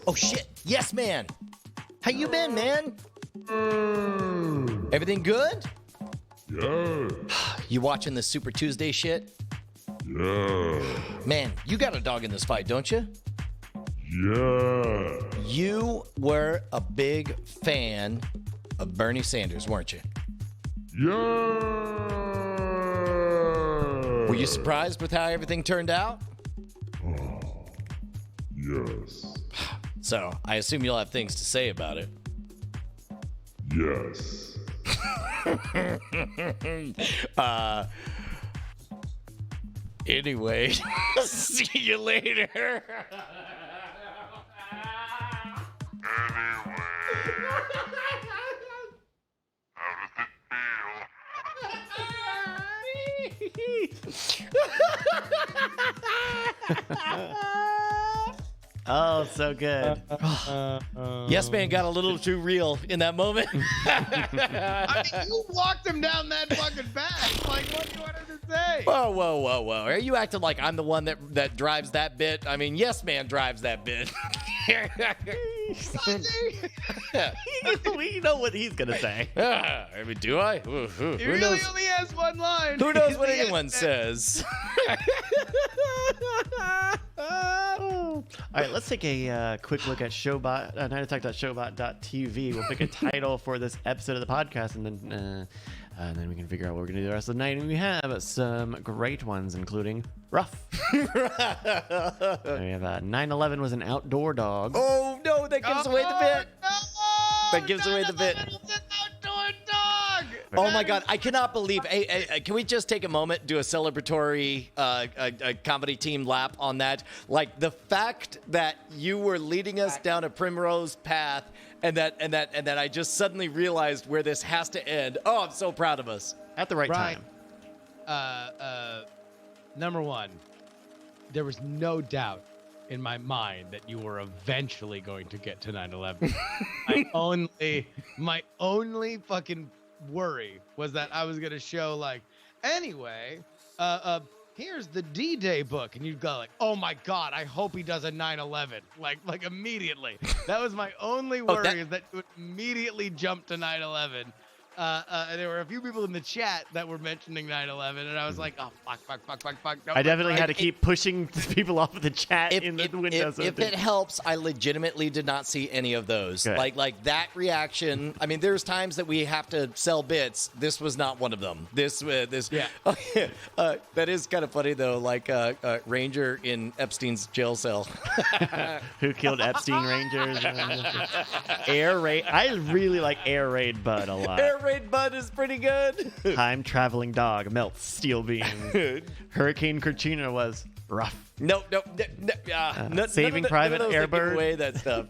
Oh shit! Yes, man. How you been, man? Everything good? Yeah. You watching the Super Tuesday shit? Yeah. Man, you got a dog in this fight, don't you? Yeah. You were a big fan of Bernie Sanders, weren't you? Yeah. Were you surprised with how everything turned out? Yes. So, I assume you'll have things to say about it. Yes. Anyway, see you later. Oh, so good. Yes, man got a little too real in that moment. I mean, you walked him down that fucking path. Like, what do you want him to say? Whoa. Are you acting like I'm the one that drives that bit? I mean, Yes, man drives that bit. We know what he's going to say. I mean, do I? Who He really knows? only has one line. Who knows what He's the anyone yes says? All right, let's take a quick look at nightattack.showbot.tv. We'll pick a title for this episode of the podcast, and then we can figure out what we're going to do the rest of the night. And we have some great ones, including Rough. We have 9/11 was an outdoor dog. Oh, no, that gives away the bit. No! That gives away the bit. It's an outdoor dog. Oh my God, I cannot believe. Hey, can we just take a moment, do a celebratory comedy team lap on that? Like the fact that you were leading us down a primrose path, and that I just suddenly realized where this has to end. Oh, I'm so proud of us. At the right Brian, time. Number one, there was no doubt in my mind that you were eventually going to get to 9/11. my only fucking worry was that I was gonna show like, anyway, here's the D-Day book, and you'd go like, oh my God, I hope he does a 9/11, like immediately. That was my only worry, is that you would immediately jump to 9/11. And there were a few people in the chat that were mentioning 9/11, and I was like, oh, fuck. No, I definitely had to keep pushing people off of the chat in the windows. If it helps, I legitimately did not see any of those. Good. Like that reaction. I mean, there's times that we have to sell bits. This was not one of them. Yeah. That is kind of funny though. Like Ranger in Epstein's jail cell. Who killed Epstein Rangers? Air Raid. I really like Air Raid Bud a lot. Air Raid Bud is pretty good. Time traveling dog melts steel beams. Hurricane Katrina was rough. No. Saving Private Airbird. Away that stuff.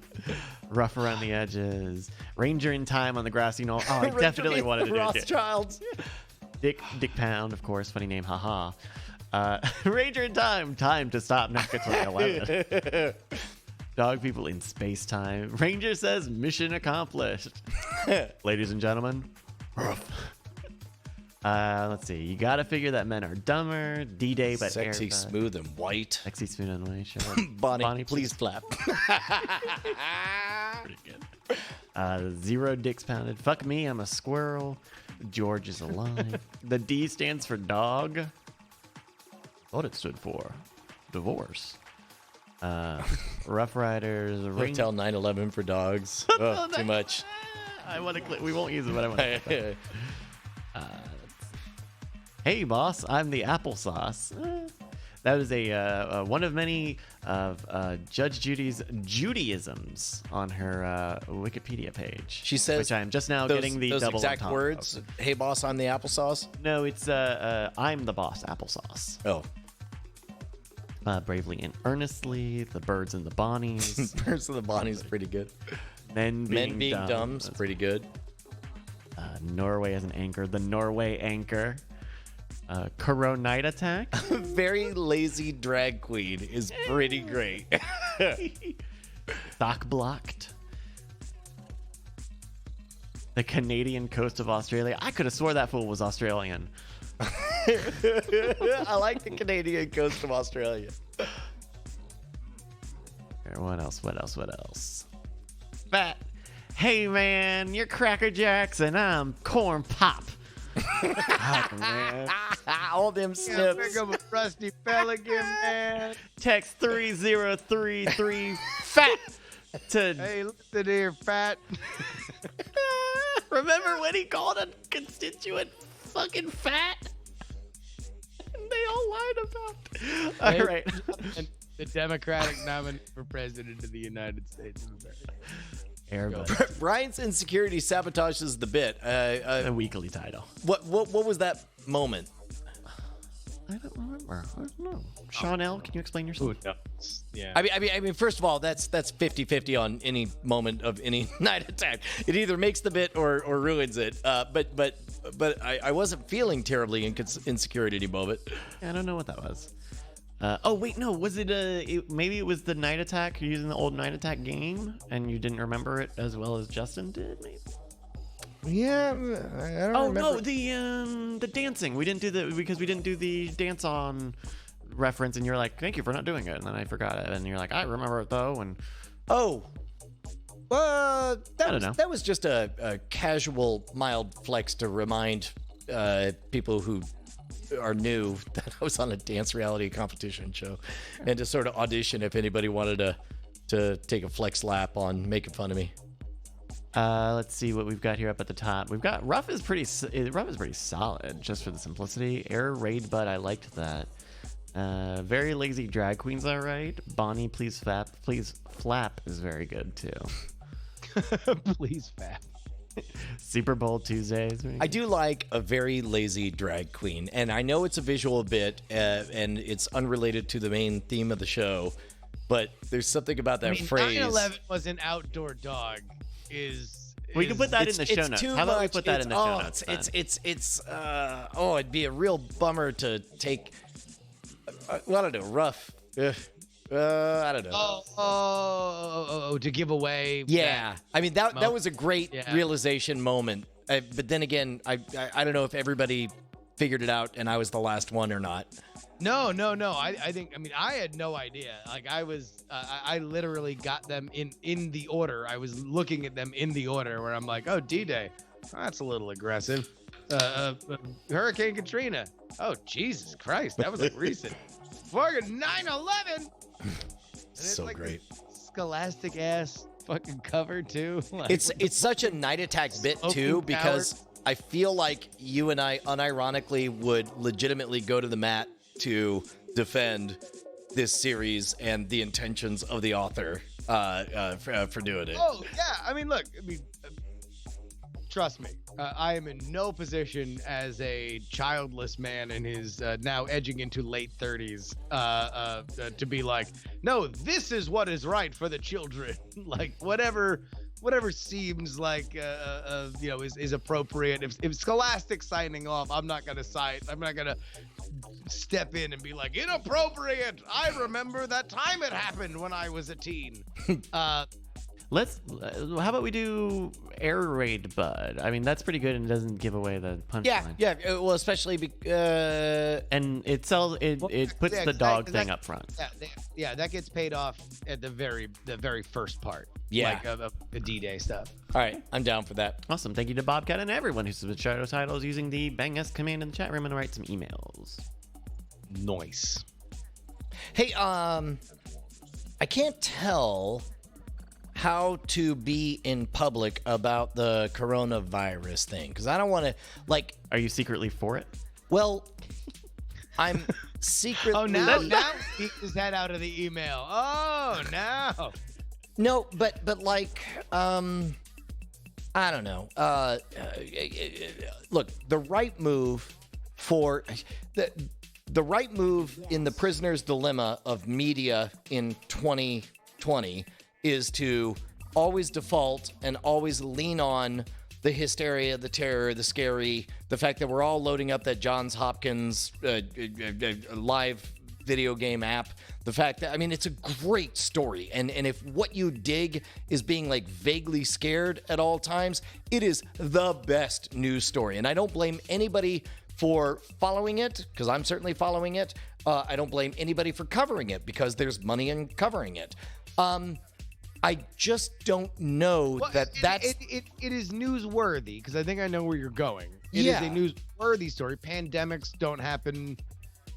Rough around the edges. Ranger in Time on the grassy knoll. Oh, I definitely wanted to do it. Rothschilds. Dick Pound, of course. Funny name, haha. Ranger in Time. Time to stop Knock at 2011. Dog people in space time. Ranger says mission accomplished. Ladies and gentlemen, let's see. You got to figure that men are dumber. D-Day, but sexy, smooth, and white. Sexy, smooth, and white. Sure. Bonnie, please clap. Pretty good. 0 dicks pounded. Fuck me, I'm a squirrel. George is alive. The D stands for dog. Thought it stood for divorce. Rough Riders. Hotel 9/11 for dogs. Oh, too much. I want to click. We won't use it, but I want to. Hey, boss, I'm the applesauce. That was a one of many of Judge Judy's Judaisms on her Wikipedia page. She says, which I'm just now getting the those double exact entendre words. of. Hey, boss, I'm the applesauce. No, it's I'm the boss applesauce. Oh. Bravely and earnestly, the birds and the bonnies. Birds and the bonnies, pretty good. Men being dumb is pretty good. Norway as an anchor. The Norway anchor. Night Attack. Very lazy drag queen is pretty great. Sock blocked. The Canadian coast of Australia. I could have swore that fool was Australian. I like the Canadian coast of Australia. What else? Fat. Hey, man, you're Cracker Jacks and I'm Corn Pop. Fuck, man. All them Yeah, snips. pick up a rusty pelican, man. Text 3033 FAT to Hey, listen here, fat. remember when he called a constituent fucking fat? They all lied about it. All right. And the Democratic nominee for president of the United States of America. Airbud. Brian's insecurity sabotages the bit. A weekly title. What was that moment? I don't remember. I don't know. Sean L., can you explain yourself? Ooh, no. Yeah. I mean, first of all, that's 50-50 on any moment of any night attack. It either makes the bit or ruins it. But I wasn't feeling terribly insecure at any moment. I don't know what that was. Oh wait, no. Was it maybe it was the night attack? You're using the old night attack game, and you didn't remember it as well as Justin did. Maybe. Yeah, I don't Oh remember. no, the dancing. We didn't do because we didn't do the dance on reference, and you're like, thank you for not doing it, and then I forgot it, and you're like, I remember it though, and Oh, I don't know. that was just a casual, mild flex to remind people who are new that I was on a dance reality competition show, and to sort of audition if anybody wanted to take a flex lap on making fun of me. let's see what we've got here up at the top. We've got rough is pretty solid just for the simplicity. Air raid, but I liked that. Very lazy drag queens, all right. Bonnie, please flap is very good too. Please, fat. Super Bowl Tuesdays. I do like a very lazy drag queen, and I know it's a visual bit, and it's unrelated to the main theme of the show, but there's something about that phrase. 9/11 was an outdoor dog. We can put that in the show notes. Too How about we much. put that in the show notes? It'd be a real bummer to take. I don't know, rough. I don't know. To give away. Yeah, I mean that was a great Yeah. realization moment. But then again, I don't know if everybody figured it out and I was the last one or not. No. I think. I mean, I had no idea. Like I was. I literally got them in the order. I was looking at them in the order where I'm like, oh, D-Day. That's a little aggressive. Hurricane Katrina. Oh, Jesus Christ. That was like recent. Fucking 9/11. So like great. Scholastic ass fucking cover too. Like, It's such a night attack bit too, Smoking because I feel like you and I unironically would legitimately go to the mat to defend this series and the intentions of the author for doing it. Oh yeah, I mean, look, trust me, I am in no position as a childless man in his now edging into late 30s to be like, no, this is what is right for the children. Like whatever seems like is appropriate. If Scholastic signing off, I'm not gonna step in and be like, inappropriate. I remember that time it happened when I was a teen. How about we do Air Raid Bud? I mean, that's pretty good and doesn't give away the punchline. Yeah. Well, especially And it sells. It puts yeah, the dog that- thing up front. Yeah, that gets paid off at the very first part. Yeah. Like of the D-Day stuff. all right, I'm down for that. Awesome. Thank you to Bobcat and everyone who submits shadow titles using the Bang S command in the chat room and write some emails. Nice. Hey, I can't tell how to be in public about the coronavirus thing because I don't want to Are you secretly for it? Well, I'm secretly. Oh, now he peeked his head out of the email. Oh, now. No, but I don't know. Look, the right move for the right move in the prisoner's dilemma of media in 2020 is to always default and always lean on the hysteria, the terror, the scary, the fact that we're all loading up that Johns Hopkins live video game app. The fact that, I mean, it's a great story. And if what you dig is being like vaguely scared at all times, it is the best news story. And I don't blame anybody for following it, because I'm certainly following it. I don't blame anybody for covering it because there's money in covering it. I just don't know that's... It is newsworthy, because I think I know where you're going. It is a newsworthy story. Pandemics don't happen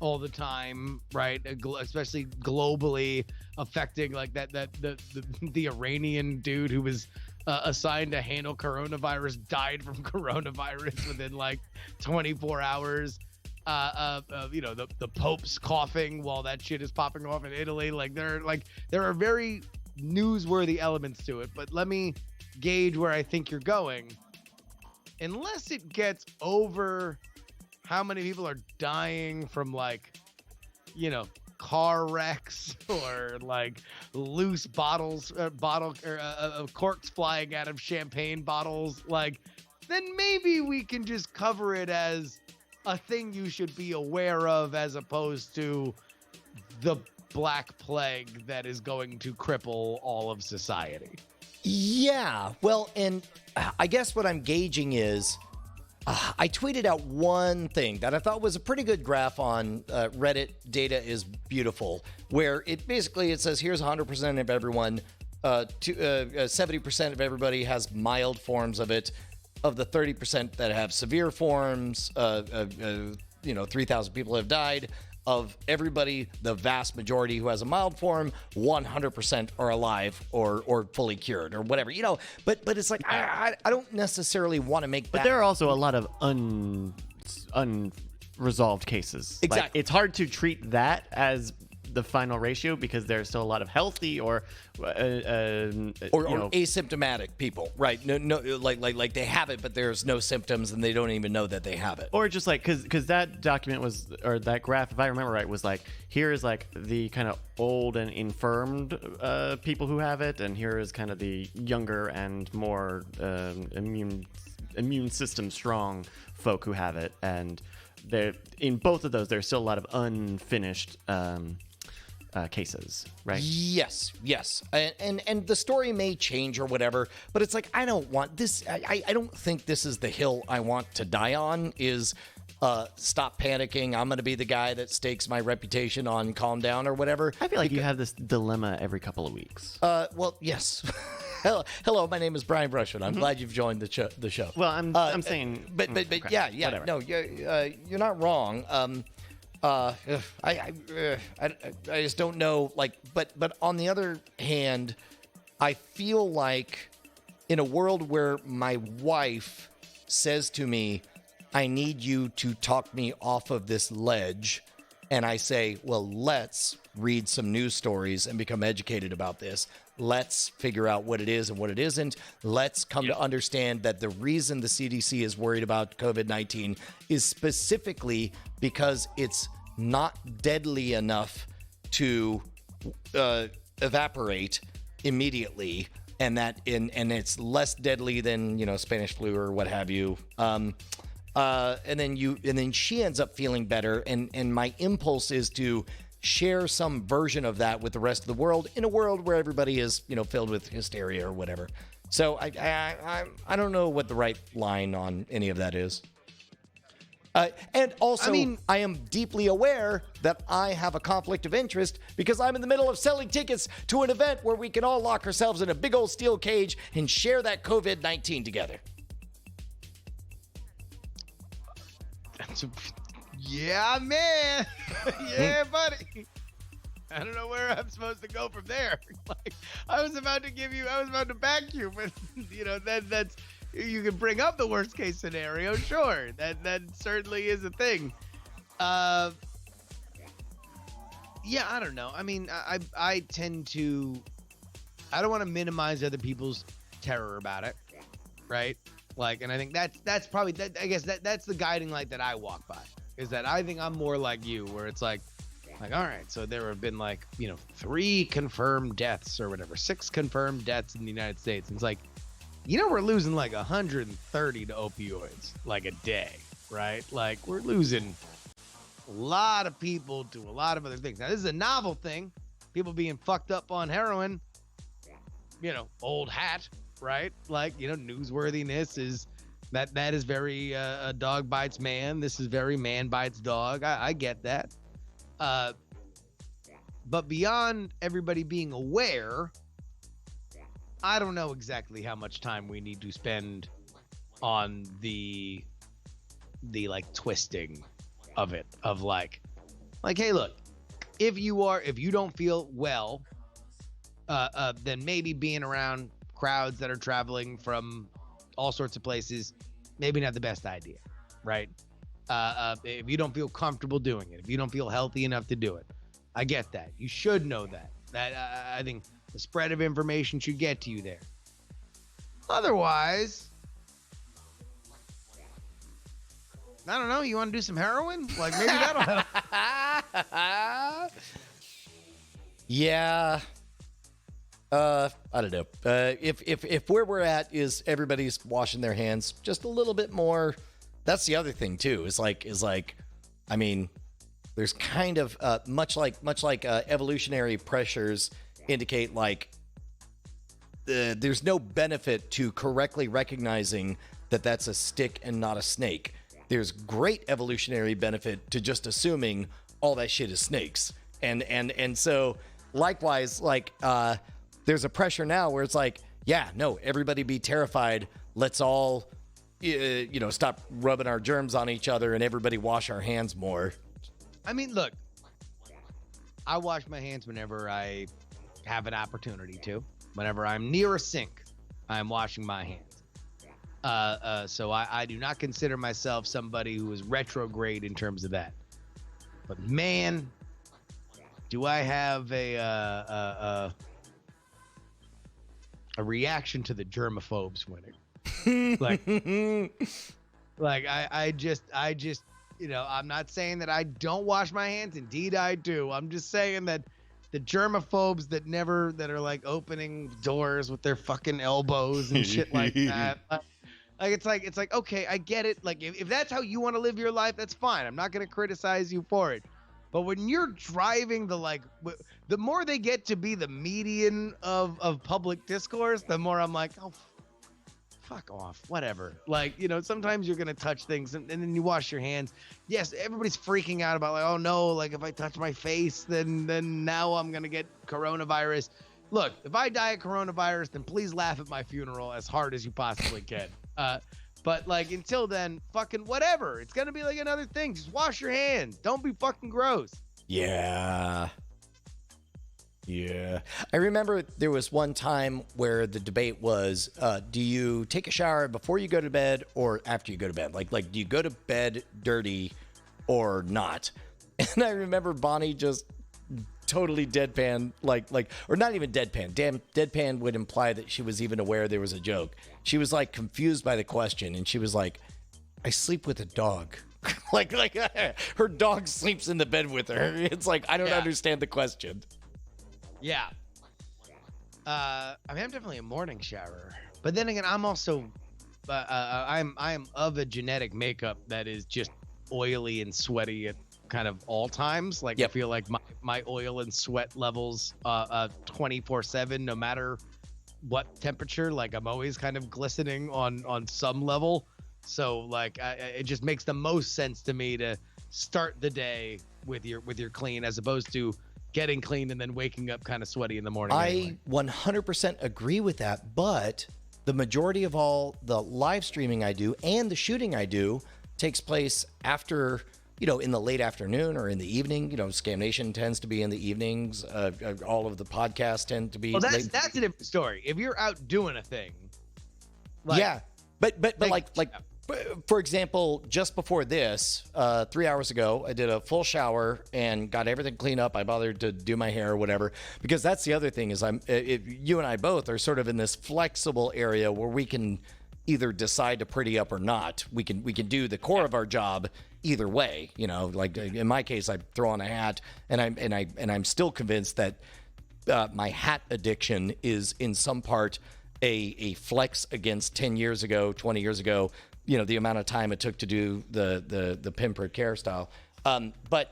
all the time, right? Especially globally, affecting like the Iranian dude who was assigned to handle coronavirus died from coronavirus within like 24 hours. The Pope's coughing while that shit is popping off in Italy. Like there are very newsworthy elements to it, but let me gauge where I think you're going. Unless it gets over how many people are dying from car wrecks or like loose corks flying out of champagne bottles, then maybe we can just cover it as a thing you should be aware of, as opposed to the Black Plague that is going to cripple all of society. Yeah, well, and I guess what I'm gauging is I tweeted out one thing that I thought was a pretty good graph on Reddit. Data is beautiful, where it says here's 100% of everyone, 70% of everybody has mild forms of it. Of the 30% that have severe forms, 3,000 people have died. Of everybody, the vast majority who has a mild form, 100% are alive or fully cured or whatever, But it's like I don't necessarily want to make that. But there are also a lot of unresolved cases. Exactly. Like, it's hard to treat that as the final ratio because there's still a lot of healthy or asymptomatic people, right? No, like they have it, but there's no symptoms and they don't even know that they have it. Or just like because that document was, or that graph, if I remember right, was like, here is like the kind of old and infirmed people who have it, and here is kind of the younger and more immune system strong folk who have it, and in both of those there's still a lot of unfinished cases, right? Yes, and the story may change or whatever, but it's like I don't want this. I don't think this is the hill I want to die on. Is stop panicking. I'm going to be the guy that stakes my reputation on calm down or whatever. I feel like you have this dilemma every couple of weeks. Well, yes. Hello, my name is Brian Brushwood. I'm glad you've joined the show. Well, I'm saying, but yeah, whatever. No, you're not wrong. I just don't know, but on the other hand, I feel like in a world where my wife says to me, I need you to talk me off of this ledge, and I say, well, let's read some news stories and become educated about this. Let's figure out what it is and what it isn't. Let's come to understand that the reason the CDC is worried about COVID-19 is specifically because it's not deadly enough to evaporate immediately, and it's less deadly than Spanish flu or what have you. And then she ends up feeling better, and my impulse is to share some version of that with the rest of the world in a world where everybody is filled with hysteria or whatever. So I don't know what the right line on any of that is. And also, I am deeply aware that I have a conflict of interest because I'm in the middle of selling tickets to an event where we can all lock ourselves in a big old steel cage and share that COVID-19 together. Yeah, man. Yeah, buddy. I don't know where I'm supposed to go from there. I was about to back you, but that's, you can bring up the worst case scenario. Sure. That certainly is a thing. Yeah, I don't know. I tend to, I don't want to minimize other people's terror about it. Right. And I think that's probably that. I guess that's the guiding light that I walk by, is that I think I'm more like you, where it's like, all right, so there have been 3 confirmed deaths or whatever, 6 confirmed deaths in the United States. And it's like, we're losing 130 to opioids a day, right? We're losing a lot of people to a lot of other things. Now, this is a novel thing. People being fucked up on heroin, old hat, right? Newsworthiness is That is very dog bites man. This is very man bites dog. I get that. But beyond everybody being aware, I don't know exactly how much time we need to spend on the like twisting of it, of like, hey, look, if you don't feel well, then maybe being around crowds that are traveling from all sorts of places, maybe not the best idea, right? If you don't feel comfortable doing it, if you don't feel healthy enough to do it, I get that. You should know that. I think the spread of information should get to you there. Otherwise, I don't know. You want to do some heroin? Like, maybe that'll help. Yeah. I don't know. If where we're at is everybody's washing their hands just a little bit more, that's the other thing too. Is like, I mean, there's kind of much like evolutionary pressures indicate, like there's no benefit to correctly recognizing that that's a stick and not a snake. There's great evolutionary benefit to just assuming all that shit is snakes, and so likewise, like there's a pressure now where it's like, yeah, no, everybody be terrified. Let's all, stop rubbing our germs on each other and everybody wash our hands more. I mean, look, I wash my hands whenever I have an opportunity to. Whenever I'm near a sink, I'm washing my hands. So I do not consider myself somebody who is retrograde in terms of that. But man, do I have a reaction to the germaphobes winning. I just, I'm not saying that I don't wash my hands. Indeed, I do. I'm just saying that the germaphobes that are like opening doors with their fucking elbows and shit like that. It's like, okay, I get it. Like, if that's how you want to live your life, that's fine. I'm not going to criticize you for it. But when you're driving the more they get to be the median of public discourse, the more I'm like, oh, fuck off, whatever. Like, sometimes you're going to touch things and then you wash your hands. Yes, everybody's freaking out about like, oh no, like if I touch my face, then now I'm going to get coronavirus. Look, if I die of coronavirus, then please laugh at my funeral as hard as you possibly can. But like until then, fucking whatever. It's gonna be like another thing. Just wash your hands. Don't be fucking gross. Yeah. I remember there was one time where the debate was, do you take a shower before you go to bed or after you go to bed? Like do you go to bed dirty or not? And I remember Bonnie just totally deadpan, or not even deadpan. Damn, deadpan would imply that she was even aware there was a joke. She was like confused by the question, and she was like, "I sleep with a dog." like her dog sleeps in the bed with her. It's like, I don't understand the question. Yeah. I mean, I'm definitely a morning showerer, but then again, I'm also, I am of a genetic makeup that is just oily and sweaty at kind of all times. Like, I feel like my oil and sweat levels 24/7, no matter what temperature. Like, I'm always kind of glistening on some level. So like it just makes the most sense to me to start the day with your clean, as opposed to getting clean and then waking up kind of sweaty in the morning. I 100% agree with that, but the majority of all the live streaming I do and the shooting I do takes place after, in the late afternoon or in the evening. Scam Nation tends to be in the evenings. All of the podcasts tend to be. Well, that's a different story. If you're out doing a thing, but for example, just before this, 3 hours ago, I did a full shower and got everything cleaned up. I bothered to do my hair or whatever, because that's the other thing is you and I both are sort of in this flexible area where we can either decide to pretty up or not. We can do the core of our job either way. Like in my case, I throw on a hat, and I'm still convinced that my hat addiction is in some part a flex against 10 years ago, 20 years ago. The amount of time it took to do the pin-prick hairstyle. But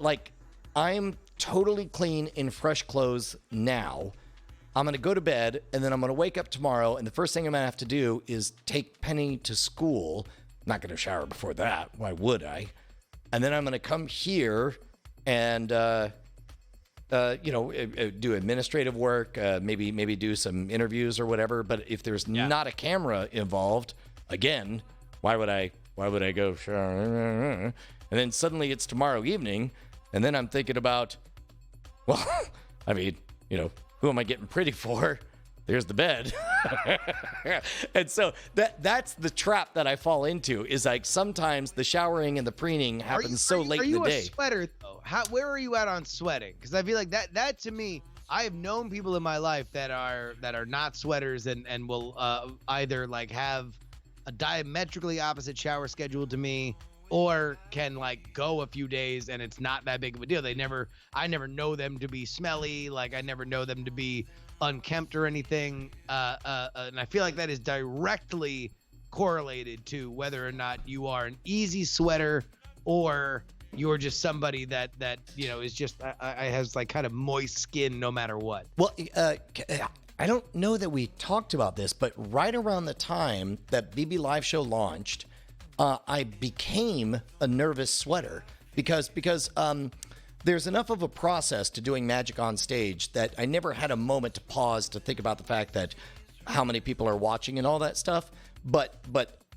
like, I'm totally clean in fresh clothes now. I'm going to go to bed, and then I'm going to wake up tomorrow, and the first thing I'm going to have to do is take Penny to school. I'm not going to shower before that. Why would I? And then I'm going to come here and, do administrative work, maybe do some interviews or whatever. But if there's not a camera involved, again, why would I go shower? And then suddenly it's tomorrow evening, and then I'm thinking about, well, I mean, who am I getting pretty for? There's the bed. And so that's the trap that I fall into, is like sometimes the showering and the preening happens so late in the day. Are you a sweater though? Where are you at on sweating? Because I feel like that to me, I have known people in my life that are not sweaters and will either like have a diametrically opposite shower schedule to me, or can like go a few days and it's not that big of a deal. I never know them to be smelly. Like I never know them to be unkempt or anything. And I feel like that is directly correlated to whether or not you are an easy sweater or you're just somebody that is just has like kind of moist skin no matter what. Well, I don't know that we talked about this, but right around the time that BB Live Show launched, I became a nervous sweater because there's enough of a process to doing magic on stage that I never had a moment to pause to think about the fact that how many people are watching and all that stuff. But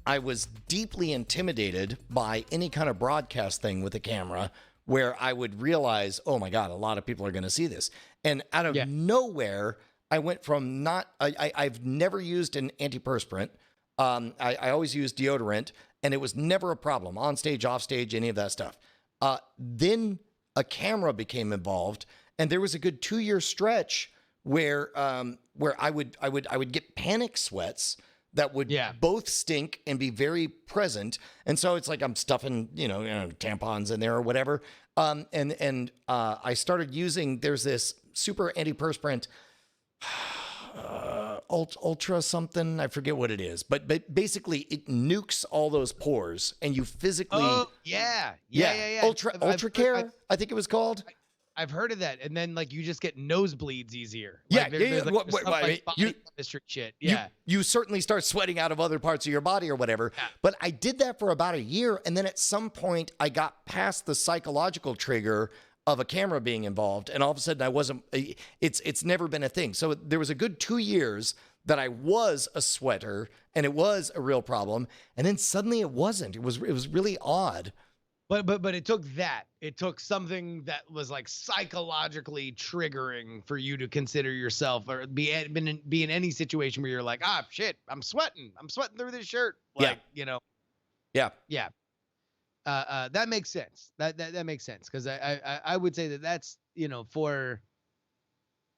I was deeply intimidated by any kind of broadcast thing with a camera where I would realize, oh my God, a lot of people are going to see this. And out of nowhere, I went from I've never used an antiperspirant. I always used deodorant, and it was never a problem on stage, off stage, any of that stuff. Then a camera became involved, and there was a good 2-year stretch where I would get panic sweats that would both stink and be very present. And so it's like I'm stuffing, tampons in there or whatever. And I started using, there's this super antiperspirant, ultra something, I forget what it is, but basically it nukes all those pores, and you physically ultra care, I think it was called. I've heard of that, and then like you just get nosebleeds easier. Shit. You certainly start sweating out of other parts of your body or whatever. Yeah. But I did that for about a year, and then at some point I got past the psychological trigger of a camera being involved, and all of a sudden I wasn't. It's never been a thing. So there was a good 2 years that I was a sweater, and it was a real problem, and then suddenly it wasn't. It was really odd. But it took that. It took something that was like psychologically triggering for you to consider yourself or be in any situation where you're like, shit, I'm sweating through this shirt. Like, Yeah. Yeah. That makes sense. That makes sense. Cause I would say that's, for,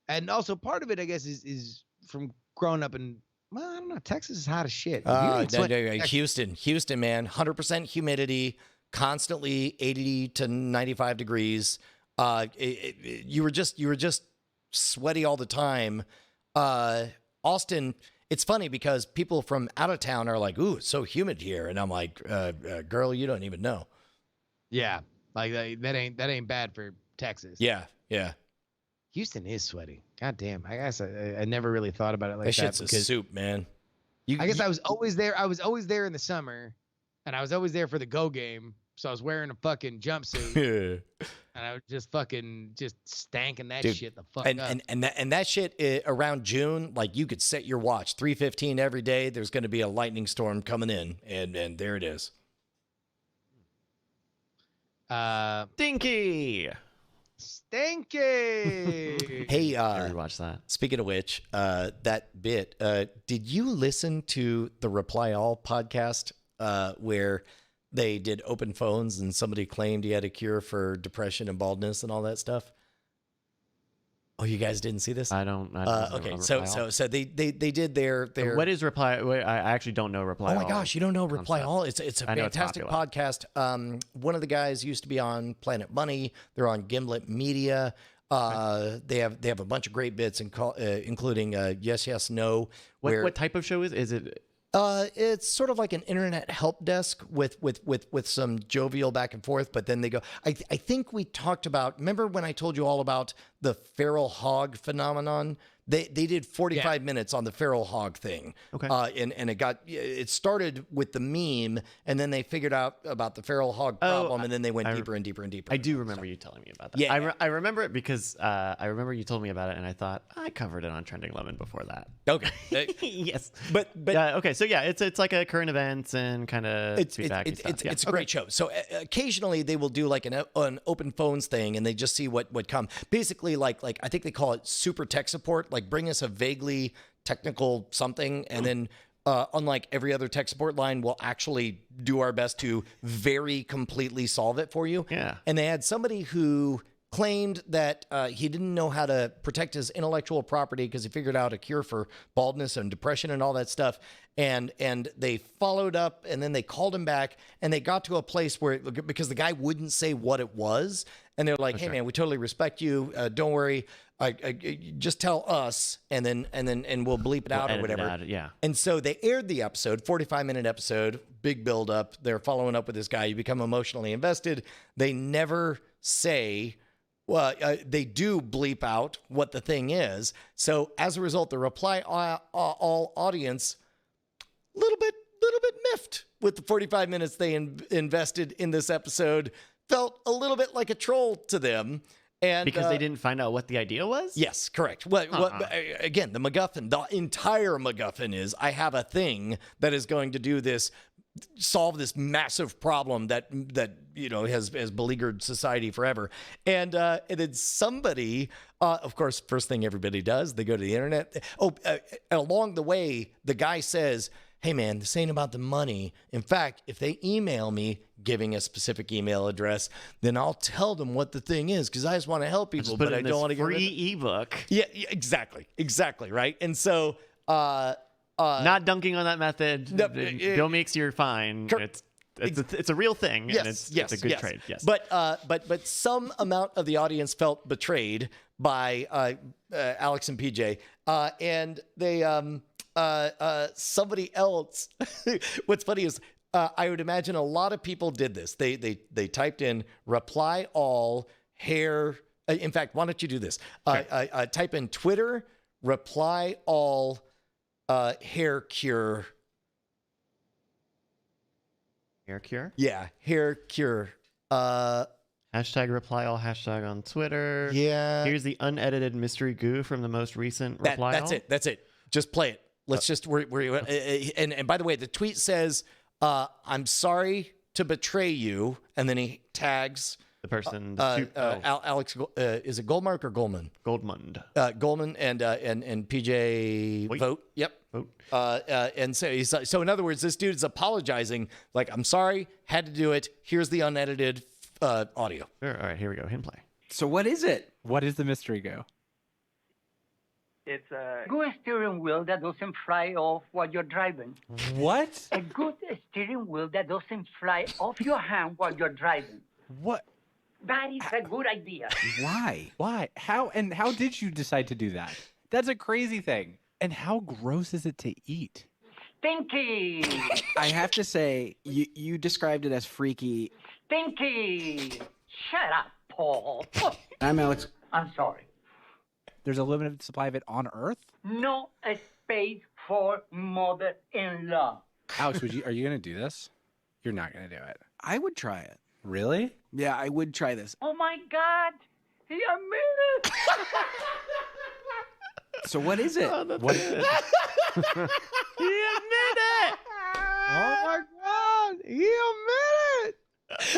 and also part of it, I guess, is from growing up in, well, I don't know. Texas is hot as shit. Houston, man, 100% humidity. Constantly 80 to 95 degrees. You were just sweaty all the time. Austin, it's funny because people from out of town are like, "Ooh, it's so humid here," and I'm like, "Girl, you don't even know." Yeah, like that ain't bad for Texas. Yeah. Houston is sweaty. God damn. I guess I never really thought about it like that. Shit's a soup, man. I guess I was always there. I was always there in the summer, and I was always there for the Go game. So I was wearing a fucking jumpsuit, and I was just stanking that shit the fuck up. And that shit around June, like you could set your watch 3:15 every day. There's going to be a lightning storm coming in, and there it is. Stinky. Hey, I watch that. Speaking of which, that bit. Did you listen to the Reply All podcast where they did open phones and somebody claimed he had a cure for depression and baldness and all that stuff? Oh, you guys didn't see this? I don't. Okay, so they did their. What is Reply? I actually don't know Reply All. Oh my gosh, you don't know Reply All? It's a fantastic podcast. One of the guys used to be on Planet Money. They're on Gimlet Media. They have a bunch of great bits, including Yes, Yes, No. What type of show is it? It's sort of like an internet help desk with some jovial back and forth, but then they go, I think we talked about, remember when I told you all about the feral hog phenomenon? they did 45 minutes on the feral hog thing. Okay. And it started with the meme, and then they figured out about the feral hog problem, and then they went deeper and deeper and deeper. I do remember you telling me about that. Yeah. I remember it because I remember you told me about it, and I thought I covered it on Trending Lemon before that. Okay. Yes. But Okay, so yeah, it's like a current events and kind of feedback. It's a great show. So occasionally they will do like an open phones thing, and they just see what would come. Basically, like I think they call it super tech support. Like bring us a vaguely technical something, and then unlike every other tech support line, we'll actually do our best to very completely solve it for you. Yeah. And they had somebody who claimed that he didn't know how to protect his intellectual property because he figured out a cure for baldness and depression and all that stuff. And they followed up, and then they called him back, and they got to a place where, because the guy wouldn't say what it was, and they're like, "Hey man, we totally respect you. Don't worry. I just tell us, and we'll bleep it out or whatever." Yeah. And so they aired the episode, 45-minute episode, big build up. They're following up with this guy. You become emotionally invested. They never say. Well, they do bleep out what the thing is. So as a result, the Reply All audience, little bit miffed with the 45 minutes they invested in this episode. Felt a little bit like a troll to them. And Because they didn't find out what the idea was? Yes, correct. Again, the MacGuffin, the entire MacGuffin is, I have a thing that is going to do this, solve this massive problem that has beleaguered society forever. And then somebody, of course, first thing everybody does, they go to the internet. Along the way, the guy says, "Hey man, this ain't about the money. In fact, if they email me," giving a specific email address, "then I'll tell them what the thing is, because I just want to help people, but I don't want to get rid of it." Free ebook. Yeah, exactly, right? And so Not dunking on that method. No, Bill Meeks, you're fine. It's a real thing. Yes, and it's a good yes. trade. Yes. But some amount of the audience felt betrayed by Alex and PJ, and they somebody else. What's funny is I would imagine a lot of people did this. They typed in reply all hair. In fact, why don't you do this? Sure. Type in Twitter reply all hair cure. Hair cure? Yeah, hair cure. Hashtag reply all hashtag on Twitter. Yeah. Here's the unedited mystery goo from the most recent reply That's all. it. That's it. Just play it. Let's just and by the way, the tweet says, "I'm sorry to betray you," and then he tags The person. Alex. Is it Goldmark or Goldman? Goldmund. Goldman and PJ Wait. Vote. Yep. Vote. And so in other words, this dude is apologizing. Like, "I'm sorry, had to do it. Here's the unedited audio." Sure. All right, here we go. Hit and play. So what is it? What is the mystery go? It's a good steering wheel that doesn't fly off while you're driving. What? A good steering wheel that doesn't fly off your hand while you're driving. What? That is a good idea. Why? Why? How did you decide to do that? That's a crazy thing. And how gross is it to eat? Stinky! I have to say, you described it as freaky. Stinky! Shut up, Paul. I'm Alex. I'm sorry. There's a limited supply of it on Earth? No space for mother-in-law. Alex, are you going to do this? You're not going to do it. I would try it. Really? Yeah, I would try this. Oh my God! He admitted it! So what is it? What is it? He admitted it! Oh my God! He admitted it!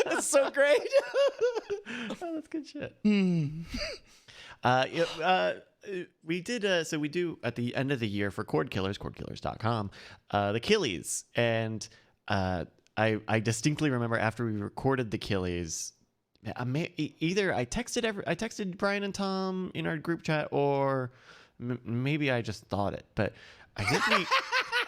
That's so great. Oh, that's good shit. We did, so we do at the end of the year for Cord Killers, cordkillers.com, the Killies. And I distinctly remember after we recorded the Killies, either I texted Brian and Tom in our group chat, or maybe I just thought it, but I think we...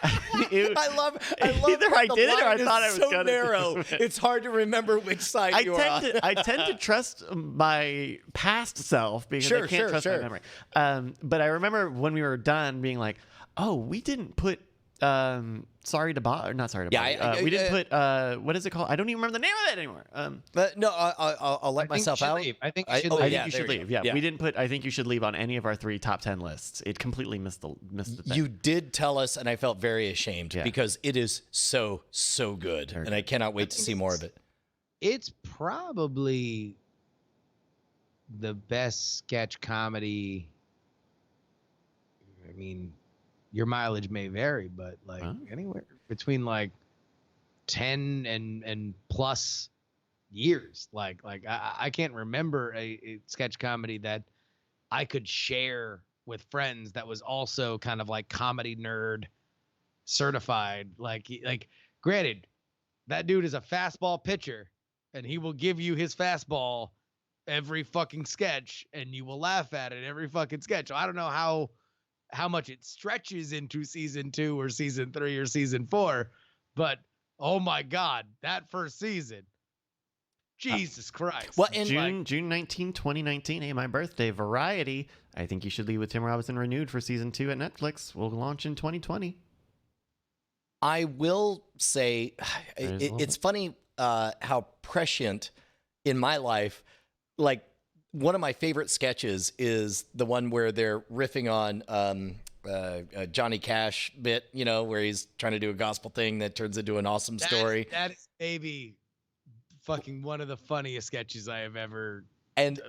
I love either I the did it or I line thought is I was so gonna narrow. do it. It's hard to remember which side you're on. I tend to trust my past self because Sure, I can't trust sure. my memory. But I remember when we were done being like, "Oh, we didn't put Sorry to Bother. Not Sorry to Yeah, Bother. We didn't put what is it called? I don't even remember the name of it anymore. But no, I'll let myself out. I think you should oh, leave. I yeah, think you there should we leave. go. Yeah, we didn't put I think you should leave on any of our 3 top 10 lists. It completely missed the thing. You did tell us, and I felt very ashamed Yeah. because it is so good, and I cannot wait to see more of it. It's probably the best sketch comedy. I mean, your mileage may vary, but like anywhere between like 10 and plus years. Like I can't remember a sketch comedy that I could share with friends that was also kind of like comedy nerd certified. Like granted, that dude is a fastball pitcher and he will give you his fastball every fucking sketch and you will laugh at it every fucking sketch. So I don't know how much it stretches into season 2 or season 3 or season 4, but oh my God, that first season, Jesus Christ. Well, and June 19, 2019. Hey, my birthday. Variety. I think you should leave with Tim Robinson renewed for season 2 at Netflix. Will launch in 2020. I will say it's funny how prescient in my life, like one of my favorite sketches is the one where they're riffing on Johnny Cash bit, where he's trying to do a gospel thing that turns into an awesome story. That is maybe fucking one of the funniest sketches I have ever. And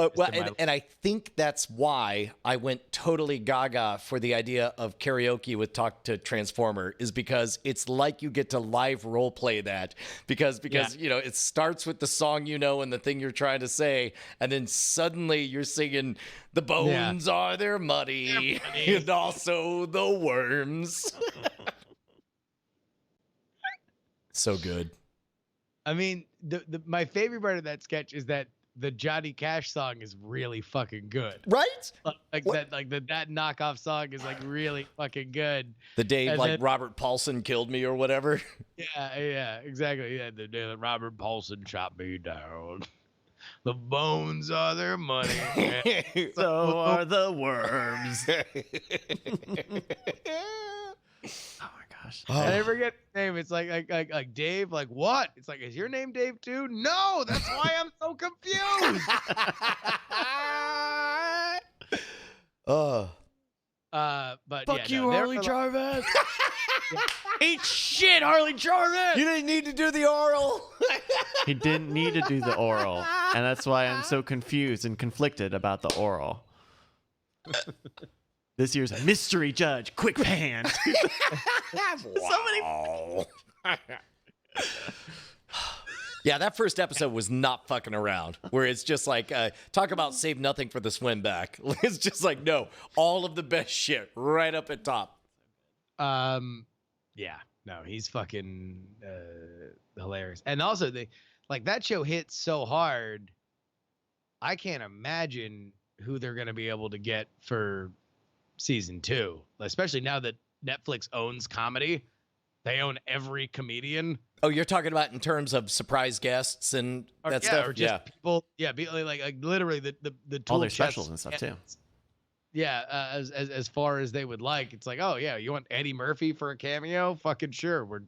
I think that's why I went totally gaga for the idea of karaoke with Talk to Transformer, is because it's like you get to live role play that because it starts with the song and the thing you're trying to say, and then suddenly you're singing the bones are their money and also the worms. So good. I mean, my favorite part of that sketch is that the Johnny Cash song is really fucking good. Right? That knockoff song is like really fucking good. The day Robert Paulson killed me or whatever. Yeah, exactly. Yeah, the day that Robert Paulson chopped me down. The bones are their money. So are the worms. Oh my gosh. I never get his name. It's like Dave. Like what? It's like, is your name Dave too? No, that's why I'm so confused. But Fuck yeah, you, Harley Jarvis. Eat shit, Harley Jarvis. You didn't need to do the oral. He didn't need to do the oral, and that's why I'm so confused and conflicted about the oral. This year's mystery judge, quick pan. Wow. Yeah, that first episode was not fucking around. Where it's just like, talk about save nothing for the swim back. It's just like, no, all of the best shit right up at top. Yeah, no, he's fucking hilarious. And also, that show hit so hard. I can't imagine who they're gonna be able to get for season 2, especially now that Netflix owns comedy. They own every comedian. Oh, you're talking about in terms of surprise guests and that stuff? Or just people. Yeah, like literally the tool all their chest specials and stuff too. Yeah, as far as they would like. It's like, oh yeah, you want Eddie Murphy for a cameo? Fucking sure.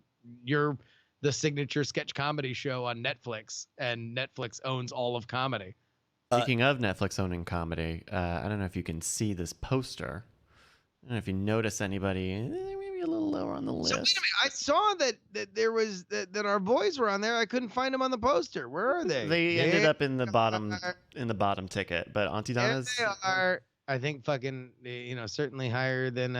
You're the signature sketch comedy show on Netflix, and Netflix owns all of comedy. Speaking of Netflix owning comedy, I don't know if you can see this poster. I don't know if you notice anybody maybe a little lower on the list. So wait a minute, I saw that there was that our boys were on there. I couldn't find them on the poster. Where are they? They ended up in the bottom ticket, but Auntie Donna's. They are, I think, fucking certainly higher than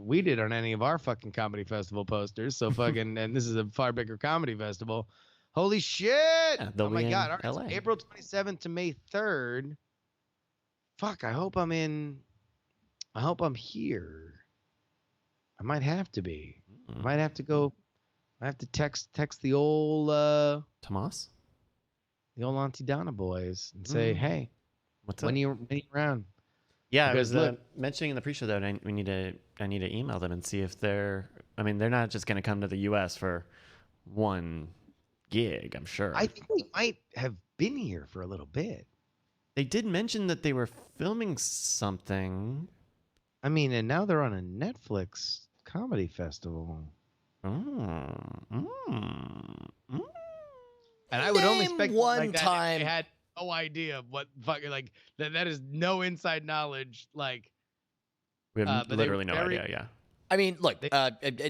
we did on any of our fucking comedy festival posters. So fucking, and this is a far bigger comedy festival. Holy shit! Yeah, oh my god! LA. All right, so April 27th to May 3rd. Fuck! I hope I'm here. I might have to be. I might have to go. I have to text the old Tomas, the old Auntie Donna boys and say, hey, what's up? when you around? Yeah, because I was mentioning in the pre-show that I need to email them and see if they're. I mean, they're not just going to come to the U.S. for one gig. I'm sure. I think they might have been here for a little bit. They did mention that they were filming something. I mean, and now they're on a Netflix Comedy Festival. Mm. And I would only Name expect one like that time- if they had no idea of what fucking like that is no inside knowledge. Like We have but they literally no very- idea. Yeah. I mean, look,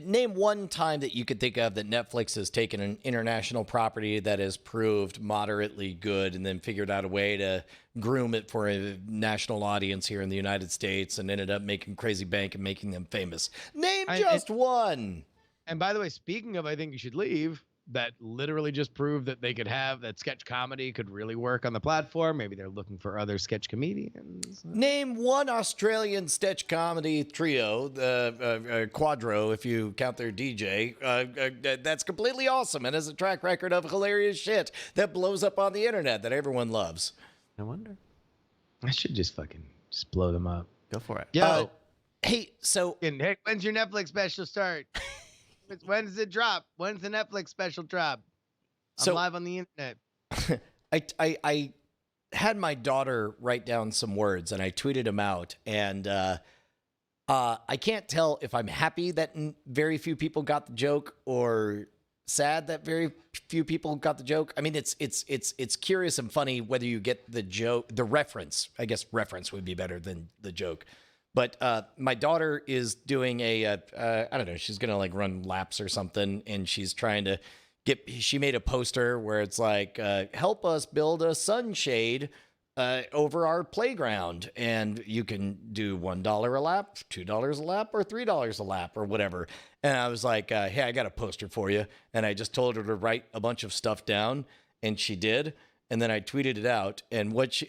name one time that you could think of that Netflix has taken an international property that has proved moderately good and then figured out a way to groom it for a national audience here in the United States and ended up making crazy bank and making them famous. Name just one. And by the way, speaking of, I think you should leave. That literally just proved that they could have that sketch comedy could really work on the platform. Maybe they're looking for other sketch comedians. Name one Australian sketch comedy trio, Quadro, if you count their DJ, that's completely awesome and has a track record of hilarious shit that blows up on the internet that everyone loves. No wonder. I should just blow them up. Go for it. Yo, Hey, so and hey, when's your Netflix special start? When does it drop? When's the Netflix special drop? I'm live on the internet. I had my daughter write down some words and I tweeted them out, and I can't tell if I'm happy that very few people got the joke or sad that very few people got the joke. I mean, it's curious and funny whether you get the joke, the reference. I guess reference would be better than the joke. But my daughter is doing I don't know, she's going to like run laps or something. And she's trying to she made a poster where it's like, help us build a sunshade over our playground. And you can do $1 a lap, $2 a lap, or $3 a lap or whatever. And I was like, hey, I got a poster for you. And I just told her to write a bunch of stuff down. And she did. And then I tweeted it out. And what she,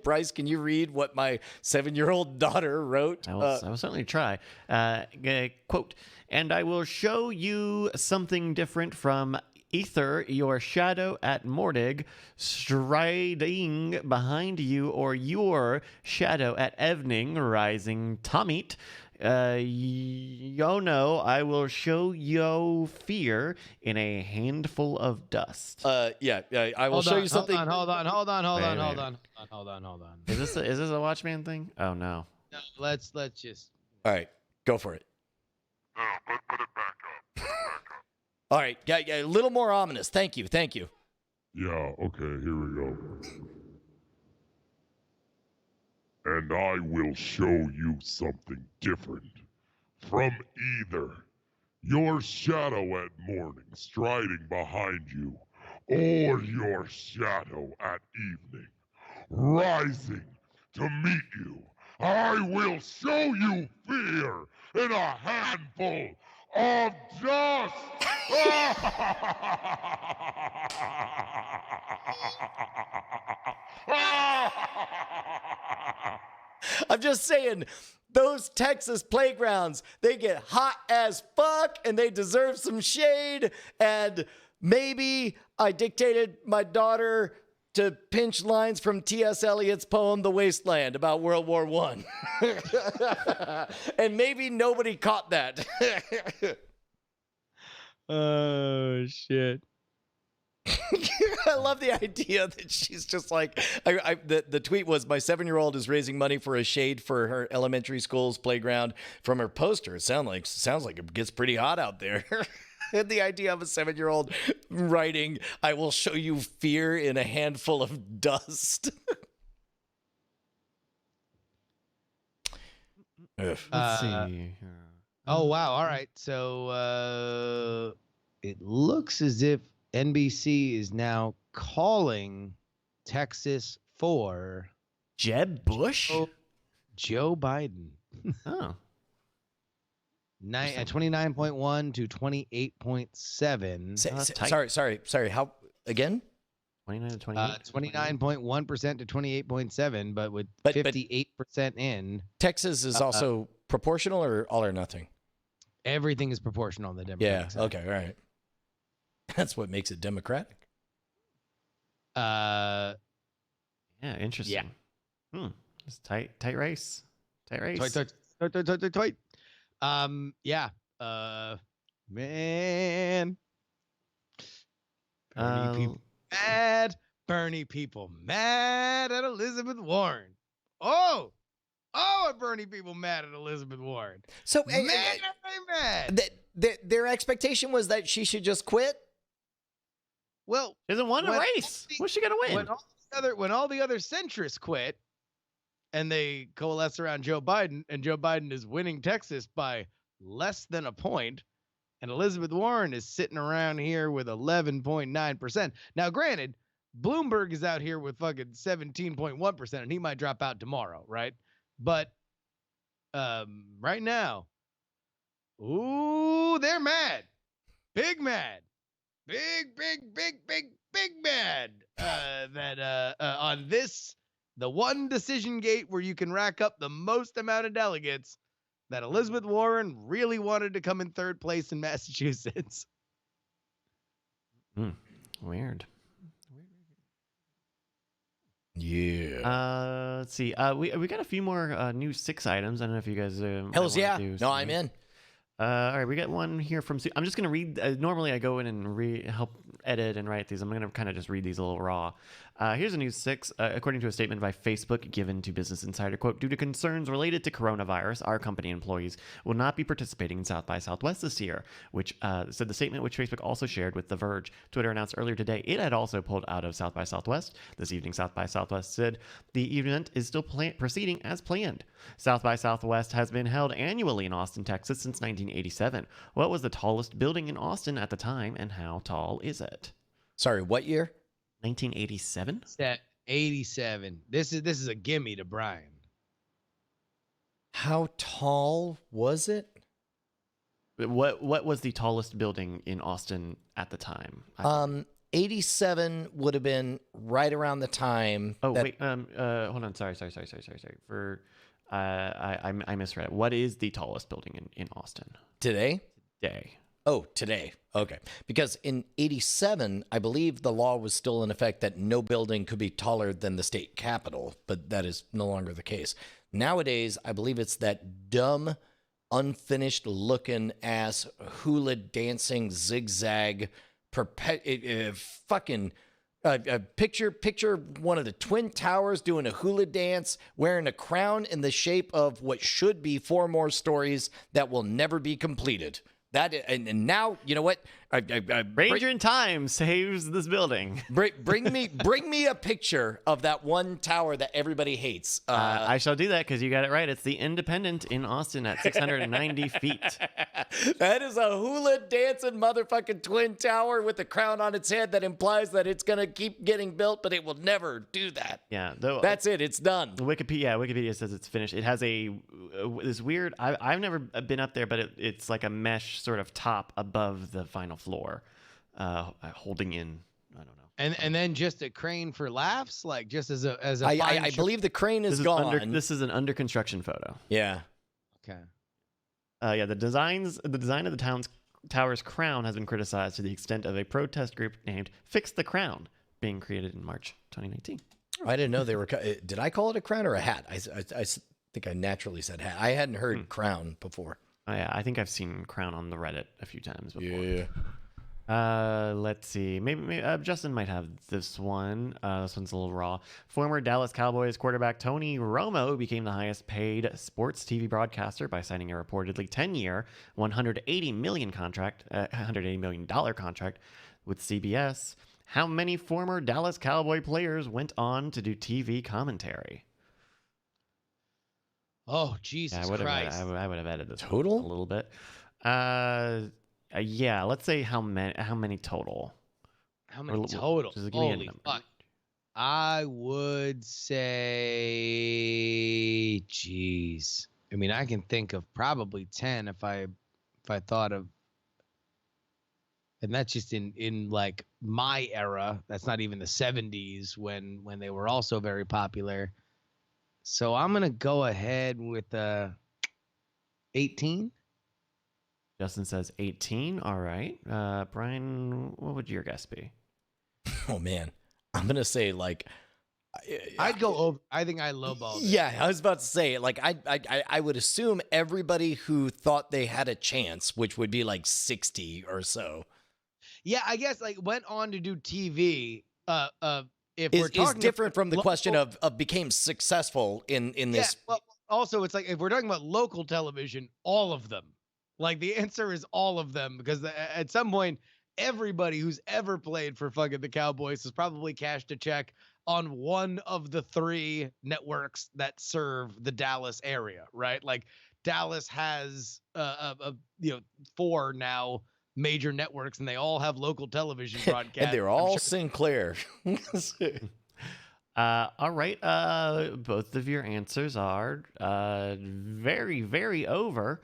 Bryce, can you read what my 7-year-old daughter wrote? I will certainly try. Quote, and I will show you something different from Ether, your shadow at Mordig, striding behind you, or your shadow at Evening, rising Tomit. Yo no, I will show yo fear in a handful of dust. Yeah, I will show you something. Hold on. Is this a Watchman thing? Oh no. No, let's just. All right, go for it. All right, yeah, a little more ominous. Thank you. Yeah, okay, here we go. And I will show you something different. From either your shadow at morning striding behind you, or your shadow at evening rising to meet you, I will show you fear in a handful of dust. I'm just saying, those Texas playgrounds, they get hot as fuck and they deserve some shade. And maybe I dictated my daughter to pinch lines from T.S. Eliot's poem, The Wasteland, about World War I. And maybe nobody caught that. Oh, shit. I love the idea that she's just like, the tweet was, my 7-year-old is raising money for a shade for her elementary school's playground from her poster. It sounds like it gets pretty hot out there. And the idea of a 7-year-old writing, I will show you fear in a handful of dust. Let's see here. Oh, wow. All right. So it looks as if NBC is now calling Texas for Jeb Bush? Joe Biden. Oh. 29.1 to 28.7. Sorry. How again? 29 to 28. 29.1% to 28.7, but with But 58% in. Texas is also proportional or all or nothing? Everything is proportional on the Democratic side. Okay, all right. That's what makes it democratic. Yeah, interesting. Yeah. It's tight race. Tight race. Toit. Yeah. Man. Bernie people mad. Bernie people mad at Elizabeth Warren. Oh, Oh, are Bernie people mad at Elizabeth Warren? So Mad are they mad? their expectation was that she should just quit. Well, She hasn't won a when race. What's she gonna win? When all the other centrists quit and they coalesce around Joe Biden, and Joe Biden is winning Texas by less than a point, and Elizabeth Warren is sitting around here with 11.9%. Now, granted, Bloomberg is out here with fucking 17.1%, and he might drop out tomorrow, right? But right now, ooh, they're mad. Big mad. Big mad that on this, the one decision gate where you can rack up the most amount of delegates, that Elizabeth Warren really wanted to come in third place in Massachusetts. Weird. Yeah. Let's see. We got a few more new 6 items. I don't know if you guys. Hells yeah. No, I'm in. All right, we got one here from. I'm just gonna read. Normally, I go in and help edit and write these. I'm gonna kind of just read these a little raw. Here's a news 6. According to a statement by Facebook given to Business Insider, quote, due to concerns related to coronavirus, our company employees will not be participating in South by Southwest this year, which said the statement, which Facebook also shared with The Verge. Twitter announced earlier today it had also pulled out of South by Southwest. This evening, South by Southwest said the event is still proceeding as planned. South by Southwest has been held annually in Austin, Texas since 1987. What was the tallest building in Austin at the time, and how tall is it? Sorry, what year? 1987. It's that 87. This is a gimme to Brian. How tall was it? What was the tallest building in Austin at the time? 87 would have been right around the time. Oh wait, hold on. Sorry. For I misread it. What is the tallest building in Austin Today? today? Oh, today. Okay. Because in 87, I believe the law was still in effect that no building could be taller than the state capitol, but that is no longer the case. Nowadays, I believe it's that dumb, unfinished looking ass hula dancing zigzag picture one of the Twin Towers doing a hula dance, wearing a crown in the shape of what should be 4 more stories that will never be completed. And now, you know what? Ranger in Time saves this building. Bring me a picture of that one tower that everybody hates. I shall do that because you got it right. It's the Independent in Austin at 690 feet. That is a hula dancing motherfucking twin tower with a crown on its head that implies that it's gonna keep getting built, but it will never do that. Yeah, that's it. It's done. Wikipedia says it's finished. It has this weird. I've never been up there, but it's like a mesh sort of top above the final floor, holding in. I don't know. And then just a crane for laughs, like just as a. I believe the crane is gone. This is an under construction photo. Yeah. Okay. Yeah, the design of the tower's crown has been criticized to the extent of a protest group named Fix the Crown being created in March 2019. I didn't know they were. Did I call it a crown or a hat? I think I naturally said hat. I hadn't heard crown before. Oh, yeah, I think I've seen crown on the Reddit a few times before. Yeah. Let's see. Maybe Justin might have this one. This one's a little raw. Former Dallas Cowboys quarterback Tony Romo became the highest paid sports TV broadcaster by signing a reportedly 10-year, $180 million contract with CBS. How many former Dallas Cowboy players went on to do TV commentary? Oh, Jesus Christ. I would have added this total a little bit. Yeah, let's say how many total? How many total? Holy fuck. I would say, geez. I mean, I can think of probably 10 if I thought of, and that's just in like my era. That's not even the 70s when they were also very popular. So I'm going to go ahead with 18. Justin says 18. All right. Brian, what would your guess be? Oh, man. I'm going to say like... I'd go over. I think I lowballed it. Yeah, I was about to say, like, I would assume everybody who thought they had a chance, which would be like 60 or so. Yeah, I guess like went on to do TV. If Is we're talking different from the question of became successful in this. Yeah, well, also, it's like if we're talking about local television, all of them. Like the answer is all of them, because at some point, everybody who's ever played for fucking the Cowboys has probably cashed a check on one of the 3 networks that serve the Dallas area, right? Like Dallas has 4 now major networks, and they all have local television broadcasts. And they're all Sinclair. All right. Both of your answers are very, very over.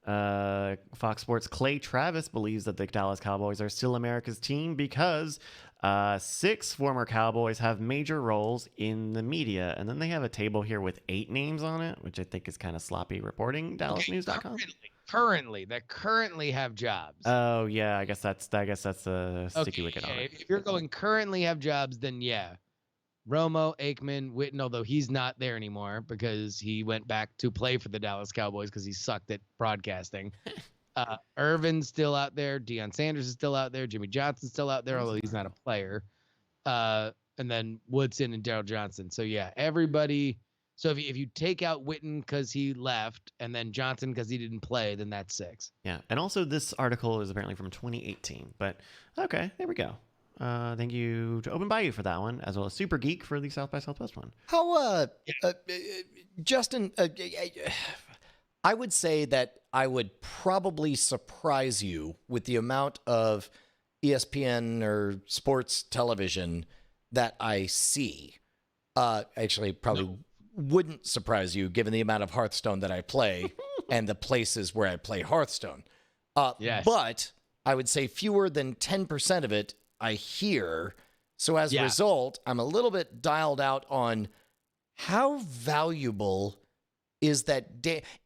Fox Sports' Clay Travis believes that the Dallas Cowboys are still America's team because 6 former Cowboys have major roles in the media. And then they have a table here with 8 names on it, which I think is kind of sloppy reporting. DallasNews.com. Currently have jobs. Oh yeah, I guess that's a sticky wicket on it. If you're going currently have jobs, then yeah. Romo, Aikman, Witten, although he's not there anymore because he went back to play for the Dallas Cowboys because he sucked at broadcasting. Irvin's still out there. Deion Sanders is still out there. Jimmy Johnson's still out there, although he's not a player. And then Woodson and Daryl Johnson. So yeah, everybody. So if you take out Witten because he left and then Johnson because he didn't play, then that's 6. Yeah, and also this article is apparently from 2018. But okay, there we go. Thank you to Open Bayou for that one, as well as Super Geek for the South by Southwest one. How, Justin, I would say that I would probably surprise you with the amount of ESPN or sports television that I see. Actually, probably wouldn't surprise you given the amount of Hearthstone that I play and the places where I play Hearthstone. Yes. But I would say fewer than 10% of it I hear. So as a result, I'm a little bit dialed out on how valuable is that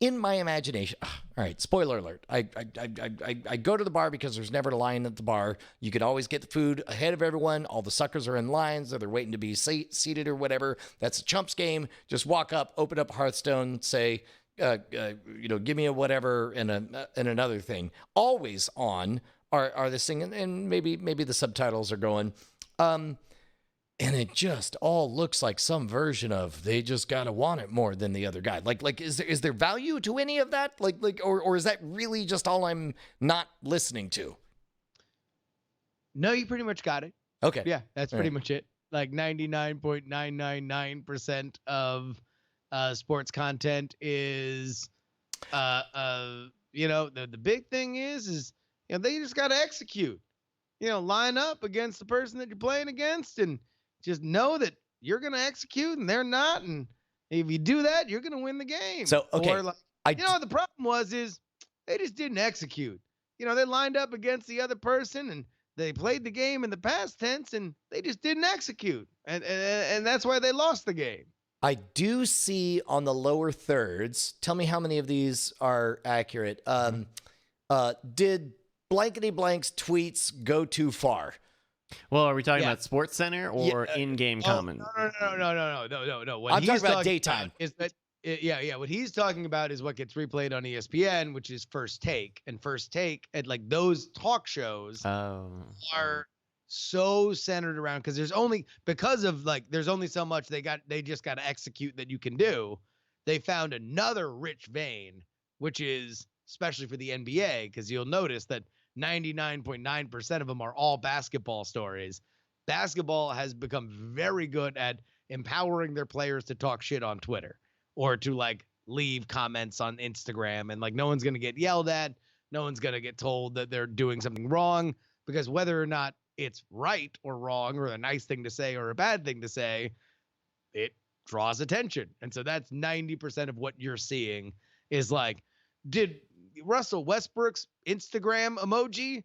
in my imagination. All right, spoiler alert. I go to the bar because there's never a line at the bar. You can always get the food ahead of everyone. All the suckers are in lines, or they're waiting to be seated or whatever. That's a chumps game. Just walk up, open up Hearthstone, say, give me a whatever and another thing. Always on are this thing, and maybe the subtitles are going. And it just all looks like some version of they just gotta want it more than the other guy. Like is there value to any of that? Or is that really just all I'm not listening to? No, you pretty much got it. Okay. Yeah, that's pretty much it. Like 99.999% of sports content is the big thing is they just gotta execute. Line up against the person that you're playing against and just know that you're going to execute and they're not. And if you do that, you're going to win the game. So, okay. Or the problem is they just didn't execute. They lined up against the other person and they played the game in the past tense and they just didn't execute. And that's why they lost the game. I do see on the lower thirds, tell me how many of these are accurate. Did blankety blank's tweets go too far? Well, are we talking about Sports Center or in-game comment? No. What I'm he's talking about daytime. Is that what he's talking about is what gets replayed on ESPN, which is First Take. And First Take, and like those talk shows are so centered around because there's only so much they just got to execute that you can do. They found another rich vein, which is especially for the NBA, because you'll notice that 99.9% of them are all basketball stories. Basketball has become very good at empowering their players to talk shit on Twitter or to leave comments on Instagram. And no one's going to get yelled at. No one's going to get told that they're doing something wrong, because whether or not it's right or wrong or a nice thing to say or a bad thing to say, it draws attention. And so that's 90% of what you're seeing is did Russell Westbrook's Instagram emoji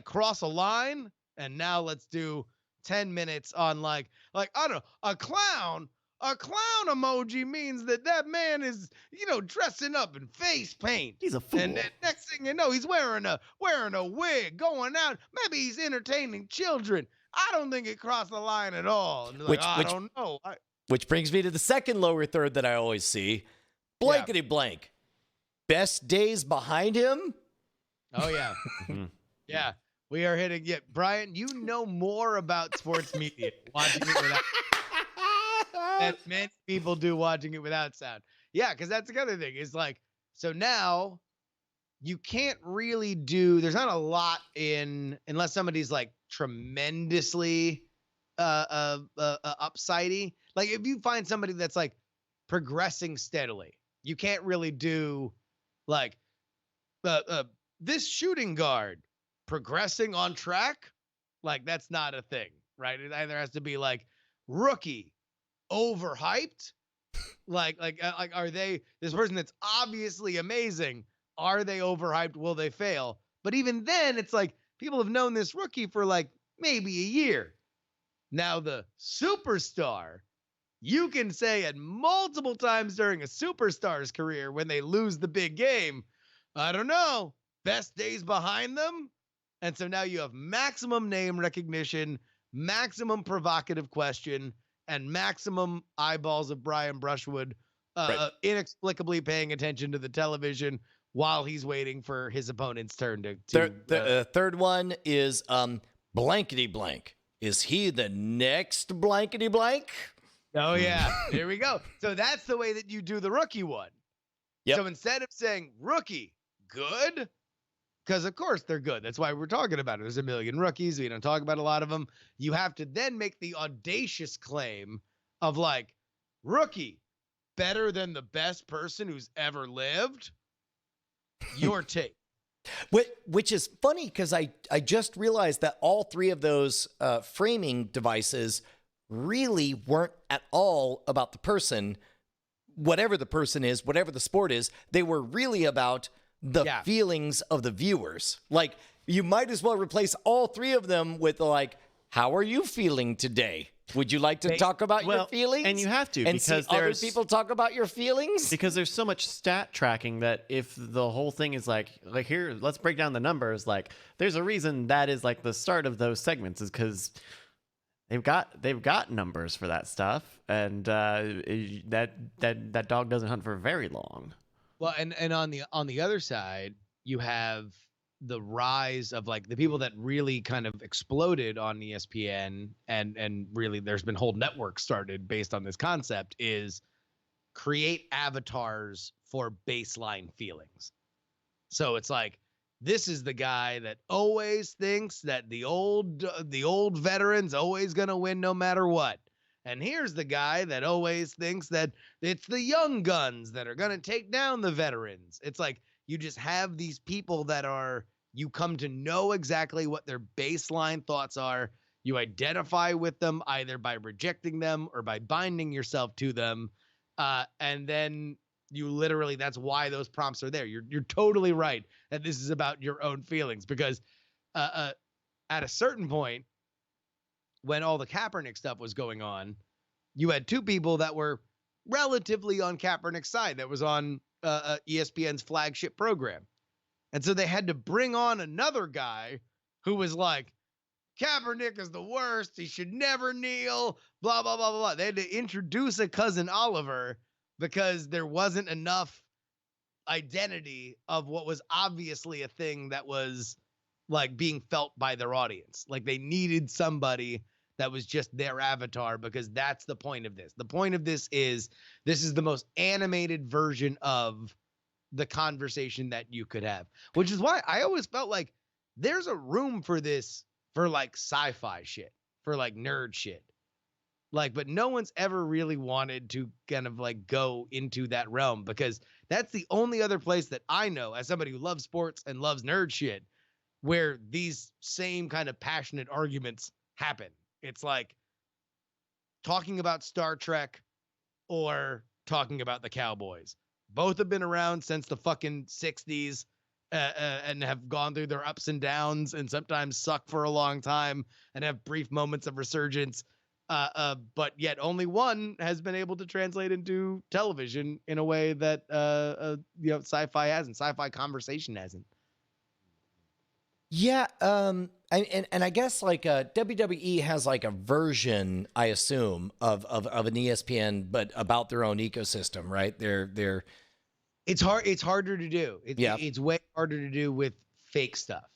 cross a line? And now let's do 10 minutes on I don't know, a clown emoji means that man is dressing up in face paint. He's a fool. And then next thing you know, he's wearing a wig, going out. Maybe he's entertaining children. I don't think it crossed the line at all. And I don't know. Which brings me to the second lower third that I always see. Blankety blank. Best days behind him? Oh, yeah. Yeah. We are hitting it. Brian, you know more about sports media watching it without than many people do watching it without sound. Yeah, because that's the other thing is like, so now you can't really do, there's not a lot in, unless somebody's like tremendously upsidey. Like if you find somebody that's like progressing steadily, you can't really do like this shooting guard progressing on track. Like that's not a thing, right? It either has to be like rookie overhyped, like are they, this person that's obviously amazing, are they overhyped, will they fail? But even then it's like people have known this rookie for like maybe a year. Now the superstar, you can say at multiple times during a superstar's career when they lose the big game, I don't know, best days behind them. And so now you have maximum name recognition, maximum provocative question, and maximum eyeballs of Brian Brushwood inexplicably paying attention to the television while he's waiting for his opponent's turn to the third one is blankety blank. Is he the next blankety blank? Oh, yeah. Here we go. So that's the way that you do the rookie one. Yep. So instead of saying rookie, good, because of course they're good. That's why we're talking about it. There's a million rookies. We don't talk about a lot of them. You have to then make the audacious claim of like, rookie, better than the best person who's ever lived. Your take. Which is funny because I just realized that all three of those framing devices really weren't at all about the person, whatever the person is, whatever the sport is. They were really about the feelings of the viewers. Like, you might as well replace all three of them with like, how are you feeling today? Would you like to talk about your feelings? And you have to, and because see other people talk about your feelings? Because there's so much stat tracking that if the whole thing is like here, let's break down the numbers. Like, there's a reason that is like the start of those segments is because they've got numbers for that stuff, and that dog doesn't hunt for very long. Well, and on the other side, you have the rise of like the people that really kind of exploded on ESPN, and really there's been whole networks started based on this concept, is create avatars for baseline feelings. So it's like, this is the guy that always thinks that the old veteran's always going to win no matter what. And here's the guy that always thinks that it's the young guns that are going to take down the veterans. It's like, you just have these people that are, you come to know exactly what their baseline thoughts are. You identify with them either by rejecting them or by binding yourself to them. And then you literally, that's why those prompts are there. You're totally right that this is about your own feelings, because at a certain point, when all the Kaepernick stuff was going on, you had two people that were relatively on Kaepernick's side that was on ESPN's flagship program. And so they had to bring on another guy who was like, Kaepernick is the worst. He should never kneel, blah, blah, blah, blah, blah. They had to introduce a cousin Oliver because there wasn't enough identity of what was obviously a thing that was like being felt by their audience. Like they needed somebody that was just their avatar, because that's the point of this. The point of this is the most animated version of the conversation that you could have, which is why I always felt like there's a room for this, for like sci-fi shit, for like nerd shit. Like, but no one's ever really wanted to kind of like go into that realm, because that's the only other place that I know, as somebody who loves sports and loves nerd shit, where these same kind of passionate arguments happen. It's like talking about Star Trek or talking about the Cowboys. Both have been around since the fucking 60s and have gone through their ups and downs, and sometimes suck for a long time and have brief moments of resurgence. But yet only one has been able to translate into television in a way that sci-fi hasn't, sci-fi conversation hasn't. Yeah, and I guess like WWE has like a version, I assume, of an ESPN, but about their own ecosystem, right? They're It's hard. It's harder to do. It's way harder to do with fake stuff,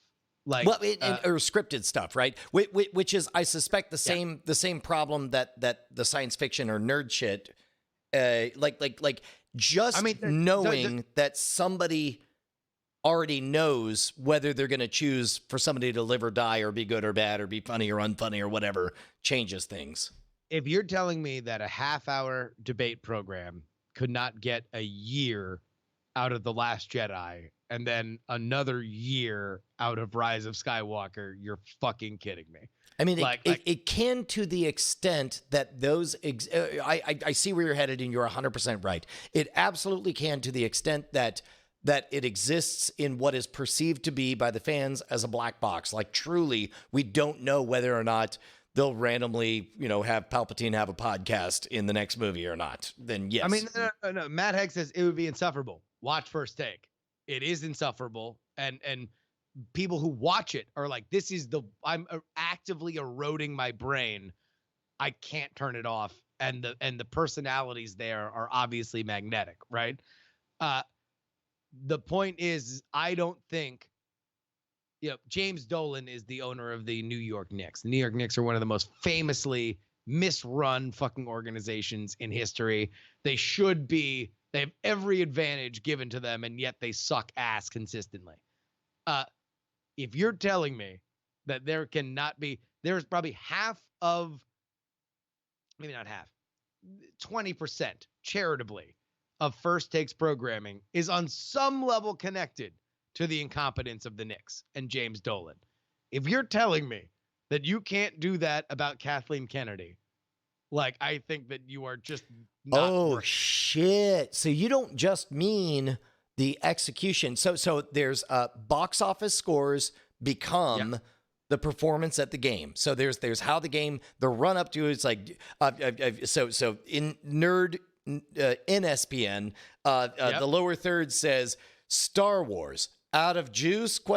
like or scripted stuff, right? Which is, I suspect, the same problem that the science fiction or nerd shit like just knowing that somebody already knows whether they're going to choose for somebody to live or die or be good or bad or be funny or unfunny or whatever changes things. If you're telling me that a half-hour debate program could not get a year out of The Last Jedi and then another year out of Rise of Skywalker, you're fucking kidding me. I mean, it can to the extent that those I see where you're headed, and you're 100% right. It absolutely can to the extent that it exists in what is perceived to be by the fans as a black box. Like, truly, we don't know whether or not they'll randomly, have Palpatine have a podcast in the next movie or not. Then yes. I mean, no. Matt Heck says it would be insufferable. Watch First Take. It is insufferable, and people who watch it are like, I'm actively eroding my brain. I can't turn it off. And the personalities there are obviously magnetic, right? The point is, I don't think, James Dolan is the owner of the New York Knicks. The New York Knicks are one of the most famously misrun fucking organizations in history. They have every advantage given to them, and yet they suck ass consistently. If you're telling me that there's probably maybe not half, 20% charitably of First Takes programming is on some level connected to the incompetence of the Knicks and James Dolan. If you're telling me that you can't do that about Kathleen Kennedy, I think that you are just not shit. So you don't just mean the execution. So there's box office scores become the performance at the game. So there's how the game, the run up to it's like so in nerd NSPN, the lower third says Star Wars out of juice ? The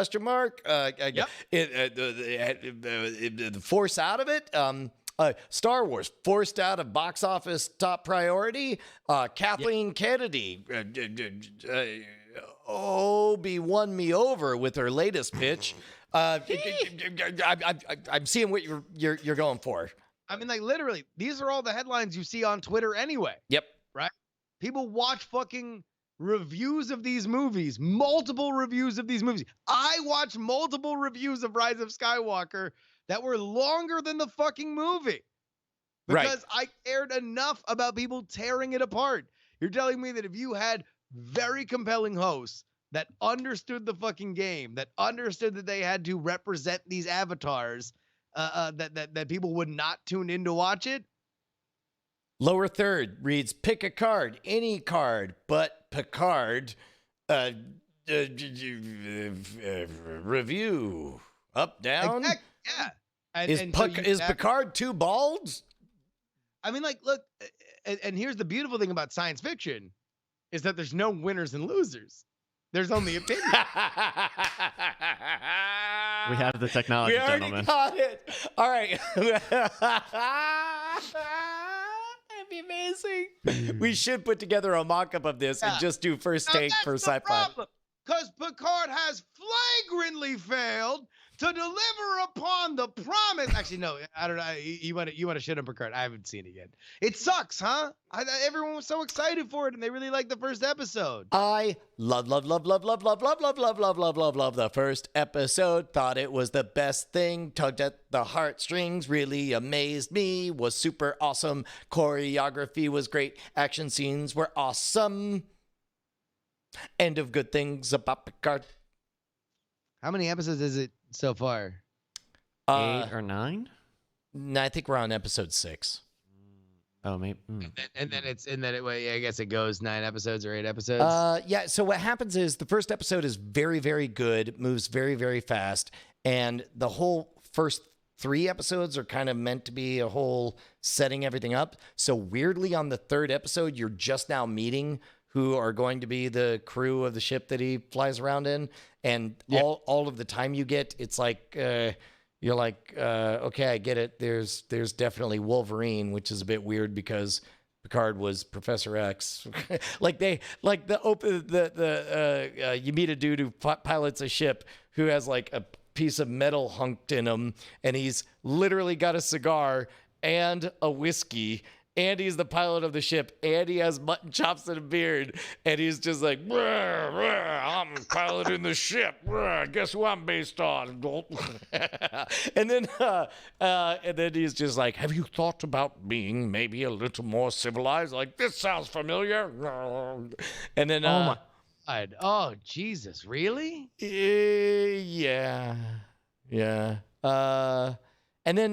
force out of it. Star Wars forced out of box office top priority. Kathleen Kennedy won me over with her latest pitch. I'm seeing what you're going for. I mean, literally, these are all the headlines you see on Twitter anyway. Yep. Right? People watch fucking reviews of these movies, multiple reviews of these movies. I watched multiple reviews of Rise of Skywalker that were longer than the fucking movie because I cared enough about people tearing it apart. You're telling me that if you had very compelling hosts that understood the fucking game, that understood that they had to represent these avatars, that people would not tune in to watch it? Lower third reads, pick a card, any card, but Picard. Review. Up, down? Yeah. Is Picard too bald? I mean, look, and here's the beautiful thing about science fiction is that there's no winners and losers. There's only opinion. We have the technology, gentlemen. We already got it. All right. That'd be amazing. We should put together a mock-up of this and just do First Take for sci-fi. Because Picard has flagrantly failed to deliver upon the promise. Actually, no, I don't know. You want to shit on Picard? I haven't seen it yet. It sucks, huh? Everyone was so excited for it, and they really liked the first episode. I love the first episode. Thought it was the best thing. Tugged at the heartstrings. Really amazed me. Was super awesome. Choreography was great. Action scenes were awesome. End of good things about Picard. How many episodes is it so far? 8 or 9? No, I think we're on episode 6. Oh, maybe. And then I guess it goes 9 episodes or 8 episodes. Yeah. So what happens is the first episode is very, very good, moves very, very fast, and the whole first 3 episodes are kind of meant to be a whole setting everything up. So weirdly, on the 3rd episode, you're just now meeting who are going to be the crew of the ship that he flies around in. And all of the time you get, it's like, you're like, okay, I get it. There's definitely Wolverine, which is a bit weird because Picard was Professor X. You meet a dude who pilots a ship who has like a piece of metal hunked in him, and he's literally got a cigar and a whiskey Andy's the pilot of the ship. Andy has mutton chops and a beard, and he's just like, "Brr, brr, I'm piloting the ship. Brr, guess who I'm based on?" and then he's just like, "Have you thought about being maybe a little more civilized? Like, this sounds familiar." And then, oh my God. Oh Jesus, really? Yeah. And then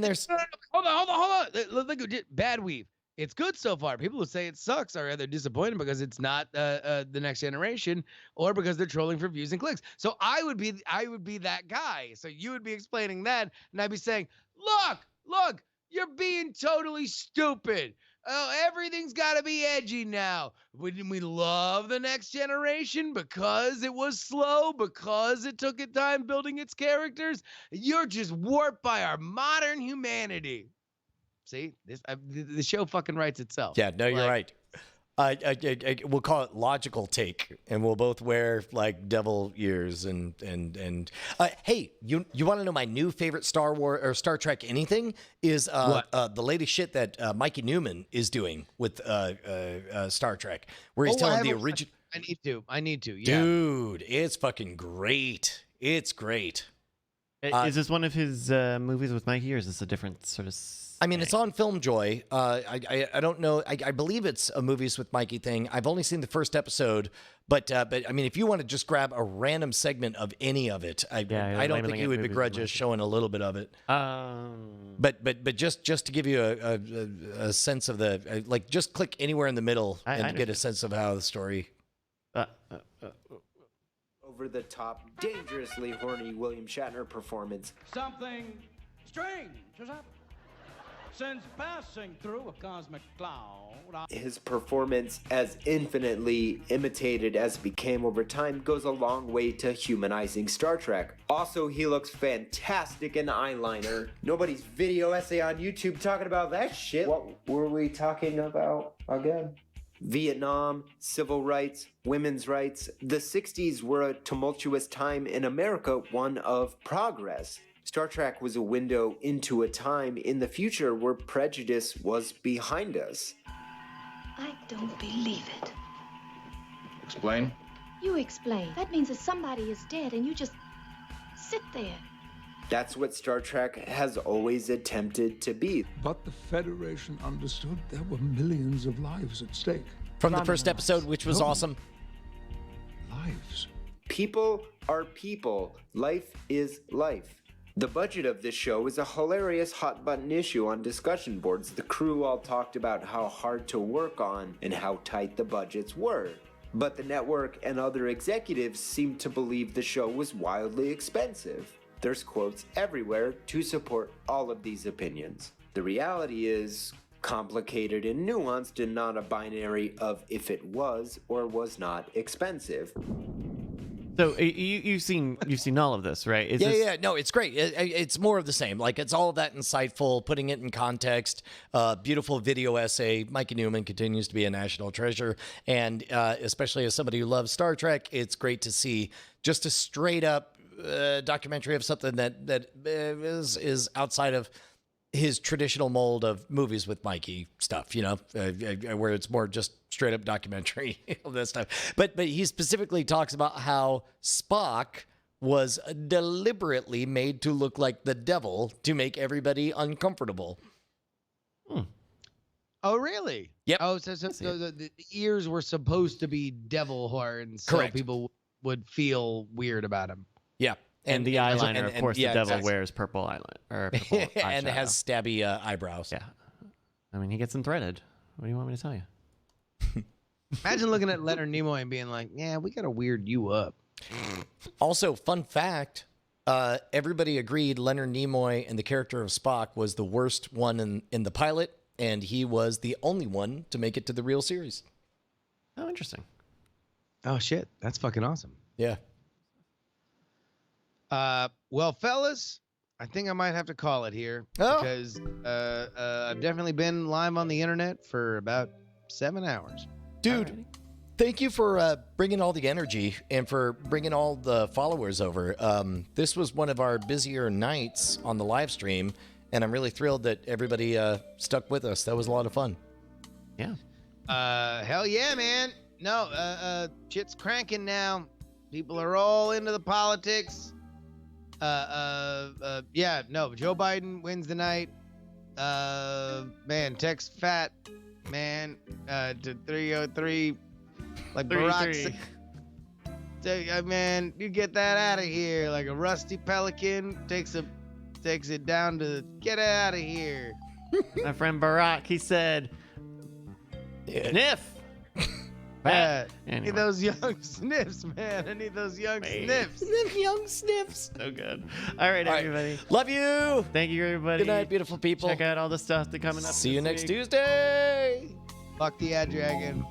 there's Hold on. Look, Bad Weave. It's good so far. People who say it sucks are either disappointed because it's not the next generation, or because they're trolling for views and clicks. So I would be that guy. So you would be explaining that, and I'd be saying, look, you're being totally stupid. Oh, everything's got to be edgy now. Wouldn't we love the next generation because it was slow, because it took its time building its characters? You're just warped by our modern humanity. See, the show fucking writes itself. Yeah, no, you're right. We'll call it logical take, and we'll both wear like devil ears and hey, you want to know my new favorite Star Wars or Star Trek anything is the latest shit that Mikey Newman is doing with Star Trek, where he's telling the original. I need to. Yeah. Dude, it's fucking great. It's great. Is this one of his movies with Mikey, or is this a different sort of? I mean, it's on Film Joy. I don't know. I believe it's a Movies with Mikey thing. I've only seen the first episode, but I mean, if you want to just grab a random segment of any of it, I don't think you would begrudge us showing a little bit of it. But just to give you a sense of the like, just click anywhere in the middle and get a sense of how the story. Over the top, dangerously horny William Shatner performance. Something strange has happened. Since passing through a cosmic cloud, His performance, as infinitely imitated as it became over time, goes a long way to humanizing Star Trek. Also, he looks fantastic in eyeliner. Nobody's video essay on YouTube talking about that shit. What were we talking about again? Vietnam, civil rights, women's rights. The 60s were a tumultuous time in America, one of progress. Star Trek was a window into a time in the future where prejudice was behind us. I don't believe it. explain. You explain. That means that somebody is dead and you just sit there. That's what Star Trek has always attempted to be. But the Federation understood there were millions of lives at stake. From the first episode, which was awesome. Lives. People are people. Life is life. The budget of this show is a hilarious hot-button issue on discussion boards. The crew all talked about how hard to work on and how tight the budgets were. But the network and other executives seemed to believe the show was wildly expensive. There's quotes everywhere to support all of these opinions. The reality is complicated and nuanced and not a binary of if it was or was not expensive. So you've seen all of this, right? Yeah. No, it's great. It's more of the same. Like, it's all of that insightful, putting it in context. Beautiful video essay. Mikey Newman continues to be a national treasure, and especially as somebody who loves Star Trek, it's great to see just a straight up documentary of something that is outside of his traditional mold of movies with Mikey stuff, you know, where it's more just straight up documentary, all that stuff. But he specifically talks about how Spock was deliberately made to look like the devil to make everybody uncomfortable. Oh, really? Yep. Oh, so the ears were supposed to be devil horns, so Correct. people would feel weird about him. Yeah. And the eyeliner, of course, the devil exactly. wears purple eyeliner. Or purple and it eyeshadow. has stabby eyebrows. Yeah. I mean, he gets them threaded. What do you want me to tell you? Imagine looking at Leonard Nimoy and being like, yeah, we got to weird you up. Also, fun fact, everybody agreed Leonard Nimoy and the character of Spock was the worst one in the pilot, and he was the only one to make it to the real series. Oh, interesting. Oh, shit. That's fucking awesome. Yeah. Well, fellas, I think I might have to call it here because I've definitely been live on the internet for about 7 hours. Dude, thank you for bringing all the energy and for bringing all the followers over. This was one of our busier nights on the live stream, And I'm really thrilled that everybody stuck with us. That was a lot of fun. Yeah. Hell yeah, man. No, shit's cranking now. People are all into the politics. Yeah, no, Joe Biden wins the night. Man, text fat, man, to 303, like Barack said. Man, you get that out of here. Like a rusty pelican takes it down to get out of here. My friend Barack, he said, sniff. I Anyway. need those young sniffs, man. I need those young sniffs. Young sniffs. So good. All right, everybody. Love you. Thank you, everybody. Good night, beautiful people. Check out all the stuff that's coming up. See you this next week. Tuesday. Fuck the ad dragon.